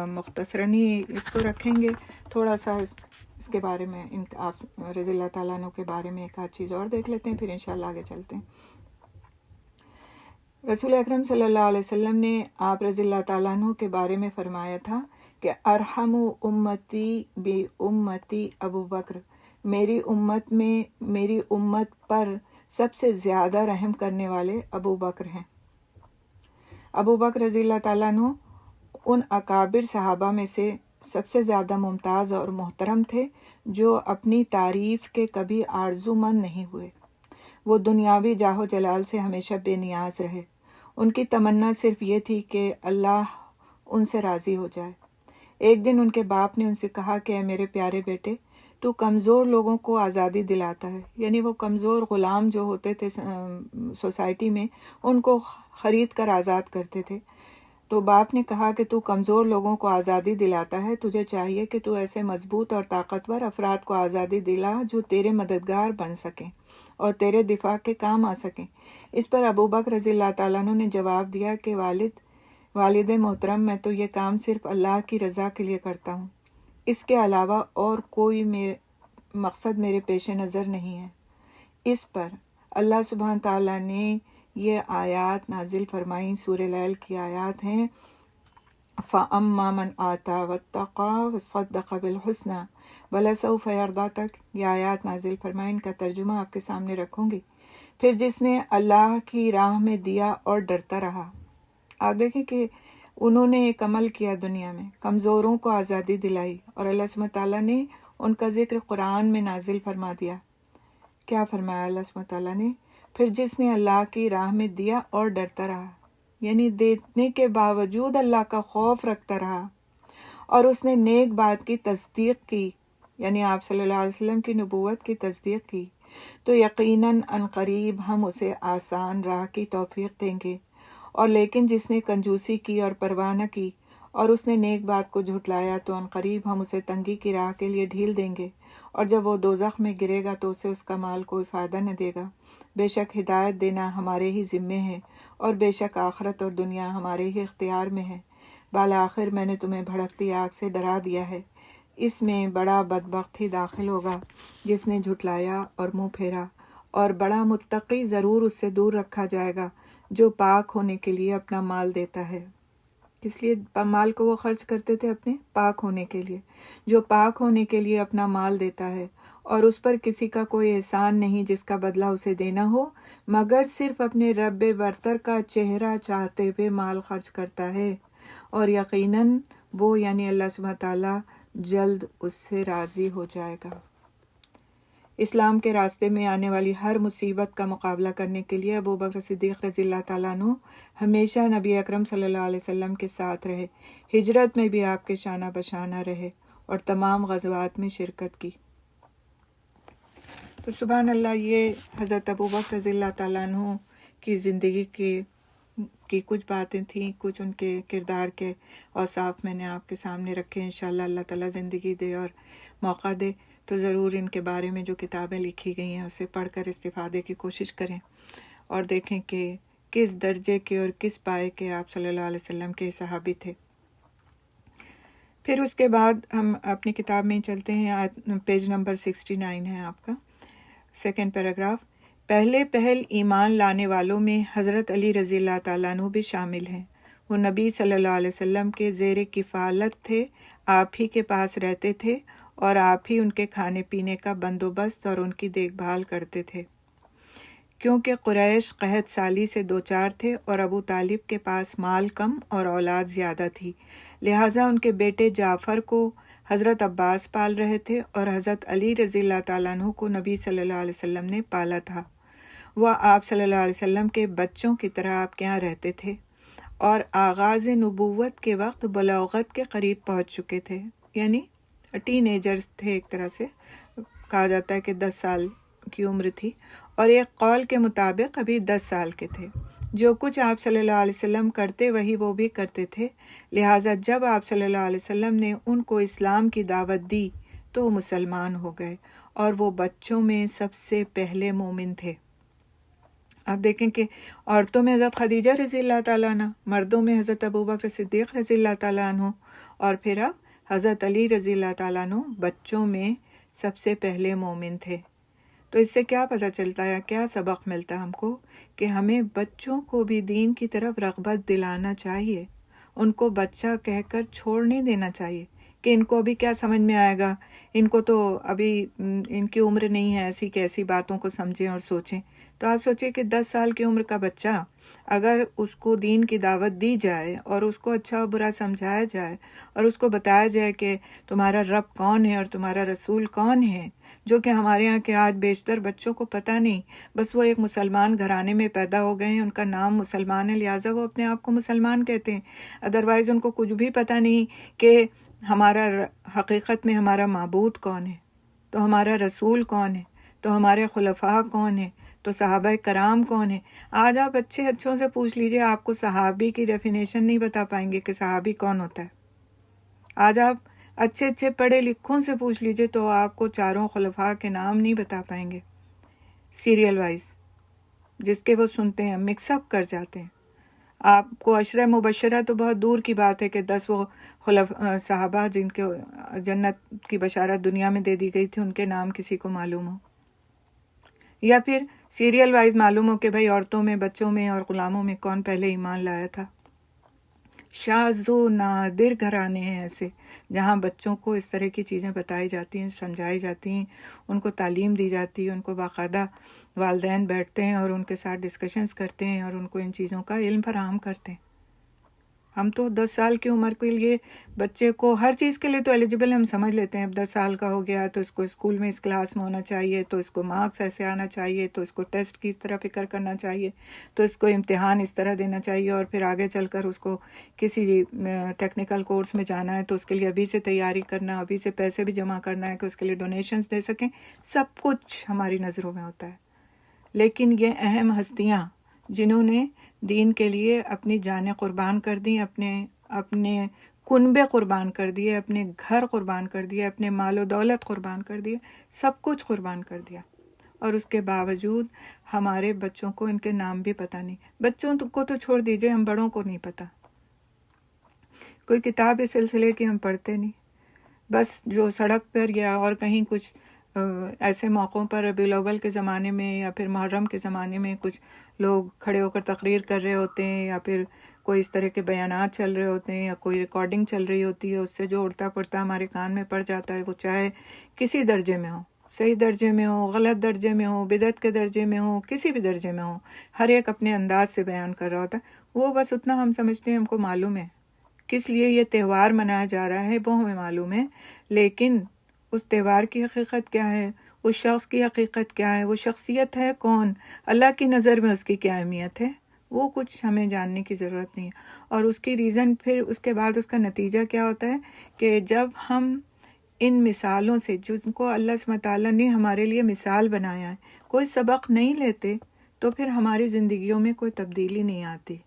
مختصراً ہی اس کو رکھیں گے، تھوڑا سا اس کے بارے میں آپ رضی اللہ تعالیٰ عنہ کے بارے میں ایک آدھ چیز اور دیکھ لیتے ہیں، پھر انشاءاللہ آگے چلتے ہیں۔ رسول اکرم صلی اللہ علیہ وسلم نے آپ رضی اللہ تعالیٰ عنہ کے بارے میں فرمایا تھا کہ ارحم امتی بی امتی ابو بکر، میری امت میں میری امت پر سب سے زیادہ رحم کرنے والے ابو بکر ہیں۔ ابو بکر رضی اللہ تعالیٰ عنہ ان اکابر صحابہ میں سے سب سے زیادہ ممتاز اور محترم تھے جو اپنی تعریف کے کبھی آرزو مند نہیں ہوئے۔ وہ دنیاوی جاہ و جلال سے ہمیشہ بے نیاز رہے۔ ان کی تمنا صرف یہ تھی کہ اللہ ان سے راضی ہو جائے۔ ایک دن ان کے باپ نے ان سے کہا کہ اے میرے پیارے بیٹے، تو کمزور لوگوں کو آزادی دلاتا ہے، یعنی وہ کمزور غلام جو ہوتے تھے سوسائٹی میں ان کو خرید کر آزاد کرتے تھے۔ تو باپ نے کہا کہ تو کمزور لوگوں کو آزادی دلاتا ہے، تجھے چاہیے کہ تو ایسے مضبوط اور طاقتور افراد کو آزادی دلا جو تیرے مددگار بن سکیں اور تیرے دفاع کے کام آ سکیں۔ اس پر ابو بکر رضی اللہ تعالیٰ عنہ نے جواب دیا کہ والد محترم، میں تو یہ کام صرف اللہ کی رضا کے لیے کرتا ہوں، اس کے علاوہ اور کوئی مقصد میرے پیش نظر نہیں ہے۔ اس پر اللہ سبحانہ تعالیٰ نے یہ آیات نازل فرمائیں، سورہ لیل کی آیات ہیں، فَأَمَّا مَنْ آتَى وَاتَّقَى وَصَدَّقَ بِالْحُسْنَى وَلَسَوْفَ يَرْضَىٰ تک یہ آیات نازل فرمائیں۔ ان کا ترجمہ آپ کے سامنے رکھوں گی۔ پھر جس نے اللہ کی راہ میں دیا اور ڈرتا رہا۔ آپ دیکھیں کہ انہوں نے ایک عمل کیا دنیا میں، کمزوروں کو آزادی دلائی، اور اللہ سبحانہ تعالیٰ نے ان کا ذکر قرآن میں نازل فرما دیا۔ کیا فرمایا اللہ سبحانہ تعالیٰ نے؟ پھر جس نے اللہ کی راہ میں دیا اور ڈرتا رہا، یعنی دینے کے باوجود اللہ کا خوف رکھتا رہا، اور اس نے نیک بات کی تصدیق کی، یعنی آپ صلی اللہ علیہ وسلم کی نبوت کی تصدیق کی، تو یقیناً عنقریب ہم اسے آسان راہ کی توفیق دیں گے۔ اور لیکن جس نے کنجوسی کی اور پرواہ نہ کی اور اس نے نیک بات کو جھٹلایا، تو عنقریب ہم اسے تنگی کی راہ کے لیے ڈھیل دیں گے، اور جب وہ دوزخ میں گرے گا تو اسے اس کا مال کوئی فائدہ نہ دے گا۔ بے شک ہدایت دینا ہمارے ہی ذمے ہے، اور بے شک آخرت اور دنیا ہمارے ہی اختیار میں ہے۔ بالآخر میں نے تمہیں بھڑکتی آگ سے ڈرا دیا ہے، اس میں بڑا بدبخت ہی داخل ہوگا جس نے جھٹلایا اور منہ پھیرا، اور بڑا متقی ضرور اس سے دور رکھا جائے گا جو پاک ہونے کے لیے اپنا مال دیتا ہے۔ اس لیے مال کو وہ خرچ کرتے تھے اپنے پاک ہونے کے لیے، جو پاک ہونے کے لیے اپنا مال دیتا ہے، اور اس پر کسی کا کوئی احسان نہیں جس کا بدلہ اسے دینا ہو، مگر صرف اپنے رب برتر کا چہرہ چاہتے ہوئے مال خرچ کرتا ہے، اور یقیناً وہ یعنی اللہ سبحانہ تعالیٰ جلد اس سے راضی ہو جائے گا۔ اسلام کے راستے میں آنے والی ہر مصیبت کا مقابلہ کرنے کے لیے ابو بکر صدیق رضی اللہ تعالیٰ عنہ ہمیشہ نبی اکرم صلی اللہ علیہ وسلم کے ساتھ رہے، ہجرت میں بھی آپ کے شانہ بشانہ رہے، اور تمام غزوات میں شرکت کی۔ تو سبحان اللہ، یہ حضرت ابو بکر رضی اللہ تعالیٰ عنہ کی زندگی کی کچھ باتیں تھیں، کچھ ان کے کردار کے اوصاف میں نے آپ کے سامنے رکھے۔ انشاءاللہ اللہ تعالیٰ زندگی دے اور موقع دے تو ضرور ان کے بارے میں جو کتابیں لکھی گئی ہیں اسے پڑھ کر استفادے کی کوشش کریں، اور دیکھیں کہ کس درجے کے اور کس پائے کے آپ صلی اللہ علیہ وسلم کے صحابی تھے۔ پھر اس کے بعد ہم اپنی کتاب میں چلتے ہیں، پیج نمبر 69 ہے آپ کا، سیکنڈ پیراگراف۔ پہلے پہل ایمان لانے والوں میں حضرت علی رضی اللہ تعالیٰ عنہ بھی شامل ہیں۔ وہ نبی صلی اللہ علیہ وسلم کے زیر کفالت تھے، آپ ہی کے پاس رہتے تھے، اور آپ ہی ان کے کھانے پینے کا بندوبست اور ان کی دیکھ بھال کرتے تھے۔ کیونکہ قریش قحط سالی سے دوچار تھے اور ابو طالب کے پاس مال کم اور اولاد زیادہ تھی، لہٰذا ان کے بیٹے جعفر کو حضرت عباس پال رہے تھے اور حضرت علی رضی اللہ تعالیٰ عنہ کو نبی صلی اللہ علیہ وسلم نے پالا تھا۔ وہ آپ صلی اللہ علیہ وسلم کے بچوں کی طرح آپ کے یہاں رہتے تھے اور آغاز نبوت کے وقت بلاغت کے قریب پہنچ چکے تھے، یعنی ٹین ایجرز تھے، ایک طرح سے کہا جاتا ہے کہ 10 سال کی عمر تھی، اور ایک قول کے مطابق ابھی 10 سال کے تھے۔ جو کچھ آپ صلی اللہ علیہ وسلم کرتے وہی وہ بھی کرتے تھے، لہٰذا جب آپ صلی اللہ علیہ وسلم نے ان کو اسلام کی دعوت دی تو وہ مسلمان ہو گئے، اور وہ بچوں میں سب سے پہلے مومن تھے۔ اب دیکھیں کہ عورتوں میں حضرت خدیجہ رضی اللہ تعالیٰ عنہ، مردوں میں حضرت ابوبکر صدیق رضی اللہ تعالیٰ عنہ، اور پھر اب حضرت علی رضی اللہ تعالیٰ عنہ بچوں میں سب سے پہلے مومن تھے۔ تو اس سے کیا پتہ چلتا ہے، کیا سبق ملتا ہے ہم کو، کہ ہمیں بچوں کو بھی دین کی طرف رغبت دلانا چاہیے، ان کو بچہ کہہ کر چھوڑ نہیں دینا چاہیے کہ ان کو ابھی کیا سمجھ میں آئے گا، ان کو تو ابھی ان کی عمر نہیں ہے ایسی کہ ایسی باتوں کو سمجھیں اور سوچیں۔ تو آپ سوچیں کہ 10 سال کی عمر کا بچہ اگر اس کو دین کی دعوت دی جائے اور اس کو اچھا و برا سمجھایا جائے اور اس کو بتایا جائے کہ تمہارا رب کون ہے اور تمہارا رسول کون ہے، جو کہ ہمارے ہاں کے آج بیشتر بچوں کو پتہ نہیں، بس وہ ایک مسلمان گھرانے میں پیدا ہو گئے ہیں، ان کا نام مسلمان ہے، لہٰذا وہ اپنے آپ کو مسلمان کہتے ہیں، ادروائز ان کو کچھ بھی پتہ نہیں کہ ہمارا حقیقت میں ہمارا معبود کون ہے، تو ہمارا رسول کون ہے، تو ہمارے خلفاء کون ہیں، تو صحابہ کرام کون ہیں۔ آج آپ اچھوں سے پوچھ لیجئے، آپ کو صحابی کی ڈیفینیشن نہیں بتا پائیں گے کہ صحابی کون ہوتا ہے۔ آج آپ اچھے پڑھے لکھوں سے پوچھ لیجئے تو آپ کو چاروں خلفاء کے نام نہیں بتا پائیں گے، سیریل وائز جس کے وہ سنتے ہیں، مکس اپ کر جاتے ہیں۔ آپ کو عشرہ مبشرہ تو بہت دور کی بات ہے کہ 10 وہ صحابہ جن کے جنت کی بشارت دنیا میں دے دی گئی تھی، ان کے نام کسی کو معلوم ہو، یا پھر سیریل وائز معلوم ہو کہ بھئی عورتوں میں، بچوں میں اور غلاموں میں کون پہلے ایمان لایا تھا۔ شاذ و نادر گھرانے ہیں ایسے جہاں بچوں کو اس طرح کی چیزیں بتائی جاتی ہیں، سمجھائی جاتی ہیں، ان کو تعلیم دی جاتی ہے، ان کو باقاعدہ والدین بیٹھتے ہیں اور ان کے ساتھ ڈسکشنز کرتے ہیں اور ان کو ان چیزوں کا علم فراہم کرتے ہیں۔ ہم تو 10 سال کی عمر کے لیے بچے کو ہر چیز کے لیے تو ایلیجیبل ہم سمجھ لیتے ہیں، اب 10 سال کا ہو گیا تو اس کو اسکول میں اس کلاس میں ہونا چاہیے، تو اس کو مارکس ایسے آنا چاہیے، تو اس کو ٹیسٹ کی اس طرح فکر کرنا چاہیے، تو اس کو امتحان اس طرح دینا چاہیے، اور پھر آگے چل کر اس کو کسی ٹیکنیکل کورس میں جانا ہے تو اس کے لیے ابھی سے تیاری کرنا، ابھی سے پیسے بھی جمع کرنا ہے کہ اس کے لیے ڈونیشنز دے سکیں، سب کچھ ہماری نظروں میں ہوتا ہے۔ لیکن یہ اہم ہستیاں جنہوں نے دین کے لیے اپنی جانیں قربان کر دیں، اپنے کنبے قربان کر دیے، اپنے گھر قربان کر دیے، اپنے مال و دولت قربان کر دیے، سب کچھ قربان کر دیا، اور اس کے باوجود ہمارے بچوں کو ان کے نام بھی پتہ نہیں۔ بچوں کو تو چھوڑ دیجئے، ہم بڑوں کو نہیں پتہ، کوئی کتاب اس سلسلے کی ہم پڑھتے نہیں، بس جو سڑک پر یا اور کہیں کچھ ایسے موقعوں پر ربیع الاول کے زمانے میں یا پھر محرم کے زمانے میں کچھ لوگ کھڑے ہو کر تقریر کر رہے ہوتے ہیں، یا پھر کوئی اس طرح کے بیانات چل رہے ہوتے ہیں، یا کوئی ریکارڈنگ چل رہی ہوتی ہے، اس سے جو اڑتا پڑتا ہمارے کان میں پڑ جاتا ہے، وہ چاہے کسی درجے میں ہو، صحیح درجے میں ہو، غلط درجے میں ہو، بدعت کے درجے میں ہو، کسی بھی درجے میں ہو، ہر ایک اپنے انداز سے بیان کر رہا ہوتا ہے، وہ بس اتنا ہم سمجھتے ہیں ہم کو معلوم ہے کس لیے یہ تہوار منایا جا رہا ہے، وہ ہمیں معلوم ہے، لیکن اس تہوار کی حقیقت کیا ہے، اس شخص کی حقیقت کیا ہے، وہ شخصیت ہے کون، اللہ کی نظر میں اس کی کیا اہمیت ہے، وہ کچھ ہمیں جاننے کی ضرورت نہیں ہے۔ اور اس کی ریزن پھر اس کے بعد اس کا نتیجہ کیا ہوتا ہے کہ جب ہم ان مثالوں سے جن کو اللہ سبحانہ تعالیٰ نے ہمارے لیے مثال بنایا ہے کوئی سبق نہیں لیتے، تو پھر ہماری زندگیوں میں کوئی تبدیلی نہیں آتی۔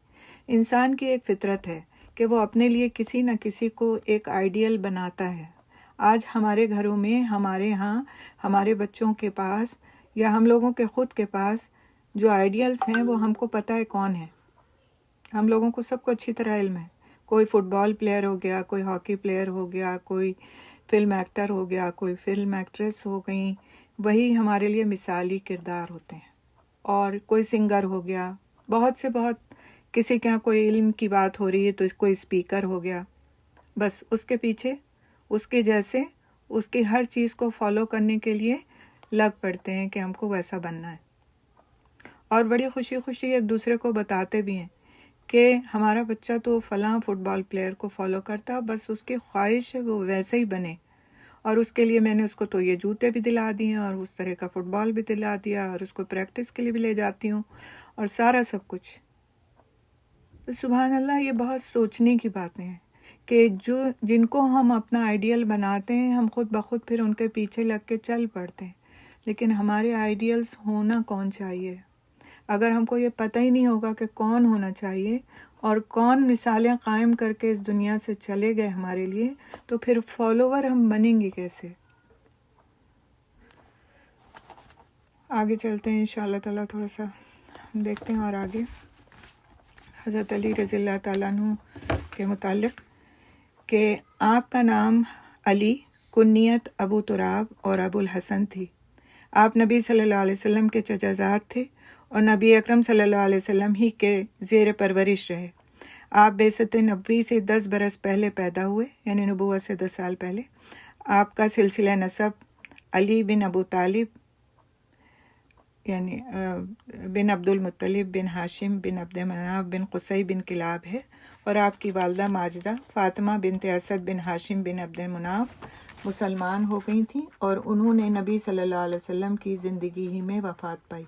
انسان کی ایک فطرت ہے کہ وہ اپنے لیے کسی نہ کسی کو ایک آئیڈیل بناتا ہے۔ آج ہمارے گھروں میں، ہمارے ہاں، ہمارے بچوں کے پاس یا ہم لوگوں کے خود کے پاس جو آئیڈیلز ہیں وہ ہم کو پتہ ہے کون ہے، ہم لوگوں کو سب کو اچھی طرح علم ہے۔ کوئی فٹ بال پلیئر ہو گیا، کوئی ہاکی پلیئر ہو گیا، کوئی فلم ایکٹر ہو گیا، کوئی فلم ایکٹریس ہو گئیں، وہی ہمارے لیے مثالی کردار ہوتے ہیں۔ اور کوئی سنگر ہو گیا، بہت کسی کے یہاں کوئی علم کی بات ہو رہی ہے تو کوئی اسپیکر ہو گیا، بس اس کے پیچھے اس کے جیسے اس کی ہر چیز کو فالو کرنے کے لیے لگ پڑتے ہیں کہ ہم کو ویسا بننا ہے۔ اور بڑی خوشی خوشی ایک دوسرے کو بتاتے بھی ہیں کہ ہمارا بچہ تو فلاں فٹ بال پلیئر کو فالو کرتا، بس اس کی خواہش ہے وہ ویسے ہی بنے، اور اس کے لیے میں نے اس کو تو یہ جوتے بھی دلا دیے اور اس طرح کا فٹ بال بھی دلا دیا اور اس کو پریکٹس کے لیے بھی لے جاتی ہوں اور سارا سب کچھ۔ تو سبحان اللہ، یہ بہت سوچنے کی باتیں ہیں کہ جن کو ہم اپنا آئیڈیل بناتے ہیں ہم خود بخود پھر ان کے پیچھے لگ کے چل پڑتے ہیں، لیکن ہمارے آئیڈیلز ہونا کون چاہیے؟ اگر ہم کو یہ پتہ ہی نہیں ہوگا کہ کون ہونا چاہیے اور کون مثالیں قائم کر کے اس دنیا سے چلے گئے ہمارے لیے، تو پھر فالوور ہم بنیں گے کیسے؟ آگے چلتے ہیں انشاءاللہ تعالیٰ، تھوڑا سا دیکھتے ہیں اور آگے حضرت علی رضی اللہ تعالیٰ عنہ کے متعلق کہ آپ کا نام علی، کنیت ابو تراب اور ابو الحسن تھی۔ آپ نبی صلی اللہ علیہ وسلم کے چچازاد تھے اور نبی اکرم صلی اللہ علیہ وسلم ہی کے زیر پرورش رہے۔ آپ بعثت نبوی سے 10 برس پہلے پیدا ہوئے، یعنی نبوت سے 10 سال پہلے۔ آپ کا سلسلہ نسب علی بن ابو طالب یعنی بن عبد المطلب بن ہاشم بن عبد مناف بن قصی بن کلاب ہے، اور آپ کی والدہ ماجدہ فاطمہ بنت اسد بن ہاشم بن عبد مناف مسلمان ہو گئی تھیں اور انہوں نے نبی صلی اللہ علیہ وسلم کی زندگی ہی میں وفات پائی۔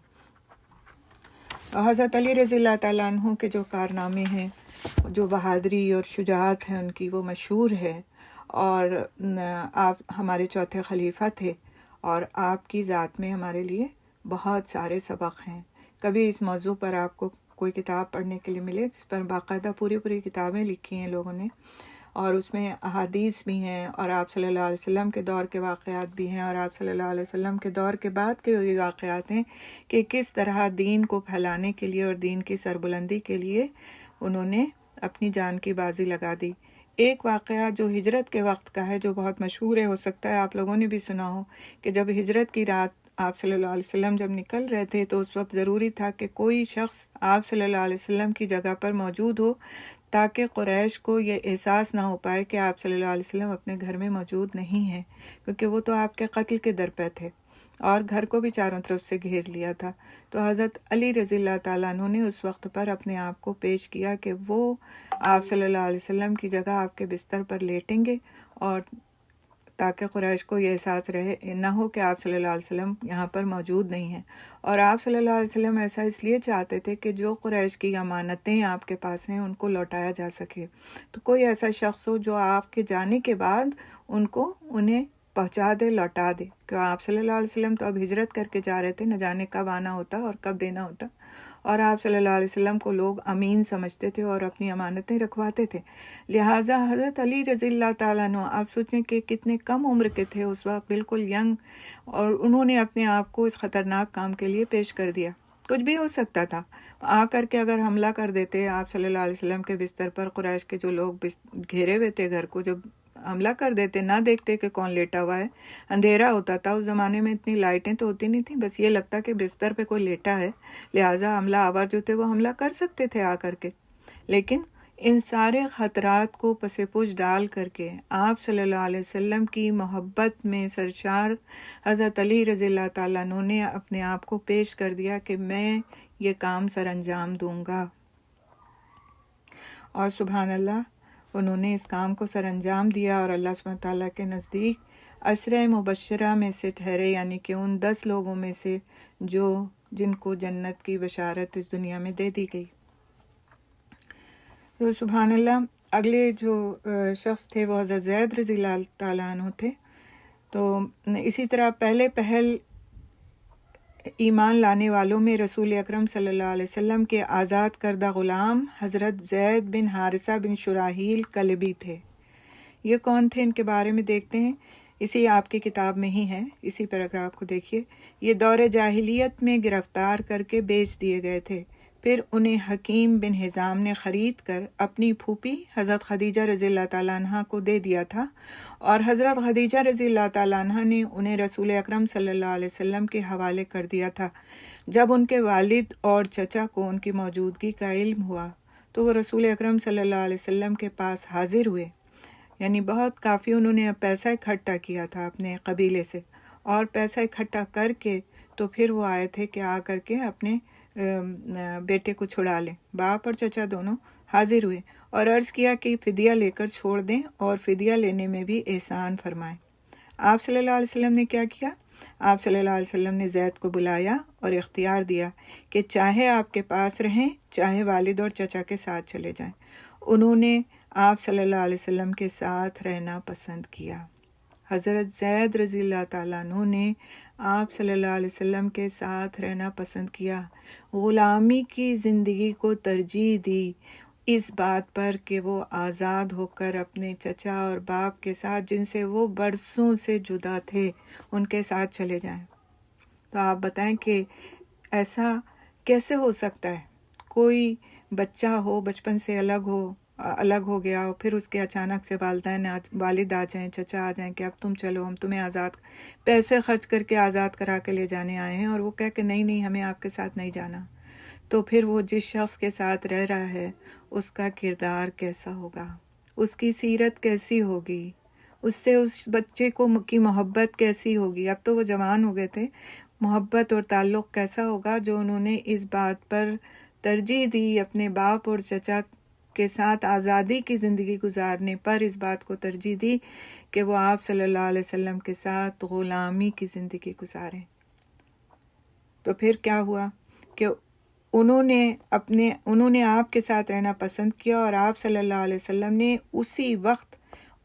حضرت علی رضی اللہ تعالیٰ عنہ کے جو کارنامے ہیں، جو بہادری اور شجاعت ہے ان کی، وہ مشہور ہے، اور آپ ہمارے چوتھے خلیفہ تھے، اور آپ کی ذات میں ہمارے لیے بہت سارے سبق ہیں۔ کبھی اس موضوع پر آپ کو کوئی کتاب پڑھنے کے لیے ملے جس پر باقاعدہ پوری کتابیں لکھی ہیں لوگوں نے، اور اس میں احادیث بھی ہیں، اور آپ صلی اللہ علیہ وسلم کے دور کے واقعات بھی ہیں، اور آپ صلی اللہ علیہ وسلم کے دور کے بعد کے بھی واقعات ہیں کہ کس طرح دین کو پھیلانے کے لیے اور دین کی سربلندی کے لیے انہوں نے اپنی جان کی بازی لگا دی۔ ایک واقعہ جو ہجرت کے وقت کا ہے، جو بہت مشہور ہے، ہو سکتا ہے آپ لوگوں نے بھی سنا ہو، کہ جب ہجرت کی رات آپ صلی اللہ علیہ وسلم جب نکل رہے تھے تو اس وقت ضروری تھا کہ کوئی شخص آپ صلی اللہ علیہ وسلم کی جگہ پر موجود ہو، تاکہ قریش کو یہ احساس نہ ہو پائے کہ آپ صلی اللہ علیہ وسلم اپنے گھر میں موجود نہیں ہیں، کیونکہ وہ تو آپ کے قتل کے در پہ تھے اور گھر کو بھی چاروں طرف سے گھیر لیا تھا۔ تو حضرت علی رضی اللہ تعالیٰ عنہ نے اس وقت پر اپنے آپ کو پیش کیا کہ وہ آپ صلی اللہ علیہ وسلم کی جگہ آپ کے بستر پر لیٹیں گے، اور تاکہ قریش کو یہ احساس نہ ہو کہ آپ صلی اللہ علیہ وسلم یہاں پر موجود نہیں ہیں۔ اور آپ صلی اللہ علیہ وسلم ایسا اس لیے چاہتے تھے کہ جو قریش کی امانتیں آپ کے پاس ہیں ان کو لوٹایا جا سکے، تو کوئی ایسا شخص ہو جو آپ کے جانے کے بعد انہیں پہنچا دے، لوٹا دے، کہ آپ صلی اللہ علیہ وسلم تو اب ہجرت کر کے جا رہے تھے، نہ جانے کب آنا ہوتا اور کب دینا ہوتا، اور آپ صلی اللہ علیہ وسلم کو لوگ امین سمجھتے تھے اور اپنی امانتیں رکھواتے تھے۔ لہٰذا حضرت علی رضی اللہ تعالیٰ عنہ، آپ سوچیں کہ کتنے کم عمر کے تھے اس وقت، بالکل ینگ، اور انہوں نے اپنے آپ کو اس خطرناک کام کے لیے پیش کر دیا۔ کچھ بھی ہو سکتا تھا، آ کر کے اگر حملہ کر دیتے آپ صلی اللہ علیہ وسلم کے بستر پر، قریش کے جو لوگ گھیرے ہوئے تھے گھر کو، جب حملہ کر دیتے، نہ دیکھتے کہ کون لیٹا ہوا ہے، اندھیرا ہوتا تھا، اس زمانے میں اتنی لائٹیں تو ہوتی نہیں تھیں، بس یہ لگتا کہ بستر پہ کوئی لیٹا ہے، لہٰذا حملہ آور جو تھے وہ حملہ کر سکتے تھے آ کر کے۔ لیکن ان سارے خطرات کو پس پش ڈال کر کے آپ صلی اللہ علیہ وسلم کی محبت میں سرشار حضرت علی رضی اللہ تعالیٰ عنہ نے اپنے آپ کو پیش کر دیا کہ میں یہ کام سر انجام دوں گا، اور سبحان اللہ انہوں نے اس کام کو سر انجام دیا، اور اللہ سبحانہ تعالیٰ کے نزدیک عشرہ مبشرہ میں سے ٹھہرے، یعنی کہ ان 10 لوگوں میں سے جن کو جنت کی بشارت اس دنیا میں دے دی گئی۔ تو سبحان اللہ، اگلے جو شخص تھے وہ حضرت زید رضی اللہ تعالیٰ عنہ تھے۔ تو اسی طرح پہلے پہل ایمان لانے والوں میں رسول اکرم صلی اللہ علیہ وسلم کے آزاد کردہ غلام حضرت زید بن حارثہ بن شراحیل کلبی تھے۔ یہ کون تھے، ان کے بارے میں دیکھتے ہیں، اسی آپ کی کتاب میں ہی ہے، اسی پیراگراف کو دیکھیے۔ یہ دور جاہلیت میں گرفتار کر کے بیچ دیے گئے تھے، پھر انہیں حکیم بن حزام نے خرید کر اپنی پھوپھی حضرت خدیجہ رضی اللہ تعالیٰ عنہ کو دے دیا تھا، اور حضرت خدیجہ رضی اللہ تعالیٰ عنہ نے انہیں رسول اکرم صلی اللہ علیہ وسلم کے حوالے کر دیا تھا۔ جب ان کے والد اور چچا کو ان کی موجودگی کا علم ہوا تو وہ رسول اکرم صلی اللہ علیہ وسلم کے پاس حاضر ہوئے، یعنی بہت کافی انہوں نے پیسہ اکٹھا کیا تھا اپنے قبیلے سے، اور پیسہ اکٹھا کر کے تو پھر وہ آئے تھے کہ آ کر کے اپنے بیٹے کو چھڑا لیں۔ باپ اور چچا دونوں حاضر ہوئے اور عرض کیا کہ فدیہ لے کر چھوڑ دیں اور فدیہ لینے میں بھی احسان فرمائیں۔ آپ صلی اللہ علیہ وسلم نے کیا کیا؟ آپ صلی اللہ علیہ وسلم نے زید کو بلایا اور اختیار دیا کہ چاہے آپ کے پاس رہیں، چاہے والد اور چچا کے ساتھ چلے جائیں۔ انہوں نے آپ صلی اللہ علیہ وسلم کے ساتھ رہنا پسند کیا۔ حضرت زید رضی اللہ تعالیٰ عنہ نے آپ صلی اللہ علیہ وسلم کے ساتھ رہنا پسند کیا، غلامی کی زندگی کو ترجیح دی اس بات پر کہ وہ آزاد ہو کر اپنے چچا اور باپ کے ساتھ، جن سے وہ برسوں سے جدا تھے، ان کے ساتھ چلے جائیں۔ تو آپ بتائیں کہ ایسا کیسے ہو سکتا ہے؟ کوئی بچہ ہو، بچپن سے الگ ہو گیا اور پھر اس کے اچانک سے والد آ جائیں، چچا آ جائیں کہ اب تم چلو، ہم تمہیں آزاد پیسے خرچ کر کے آزاد کرا کے لے جانے آئے ہیں، اور وہ کہہ کہ نہیں ہمیں آپ کے ساتھ نہیں جانا۔ تو پھر وہ جس شخص کے ساتھ رہ رہا ہے اس کا کردار کیسا ہوگا، اس کی سیرت کیسی ہوگی، اس سے اس بچے کی محبت کیسی ہوگی۔ اب تو وہ جوان ہو گئے تھے، محبت اور تعلق کیسا ہوگا جو انہوں نے اس بات پر ترجیح دی، اپنے باپ اور چچا کے ساتھ آزادی کی زندگی گزارنے پر اس بات کو ترجیح دی کہ وہ آپ صلی اللہ علیہ وسلم کے ساتھ غلامی کی زندگی گزاریں۔ تو پھر کیا ہوا کہ انہوں نے آپ کے ساتھ رہنا پسند کیا، اور آپ صلی اللہ علیہ وسلم نے اسی وقت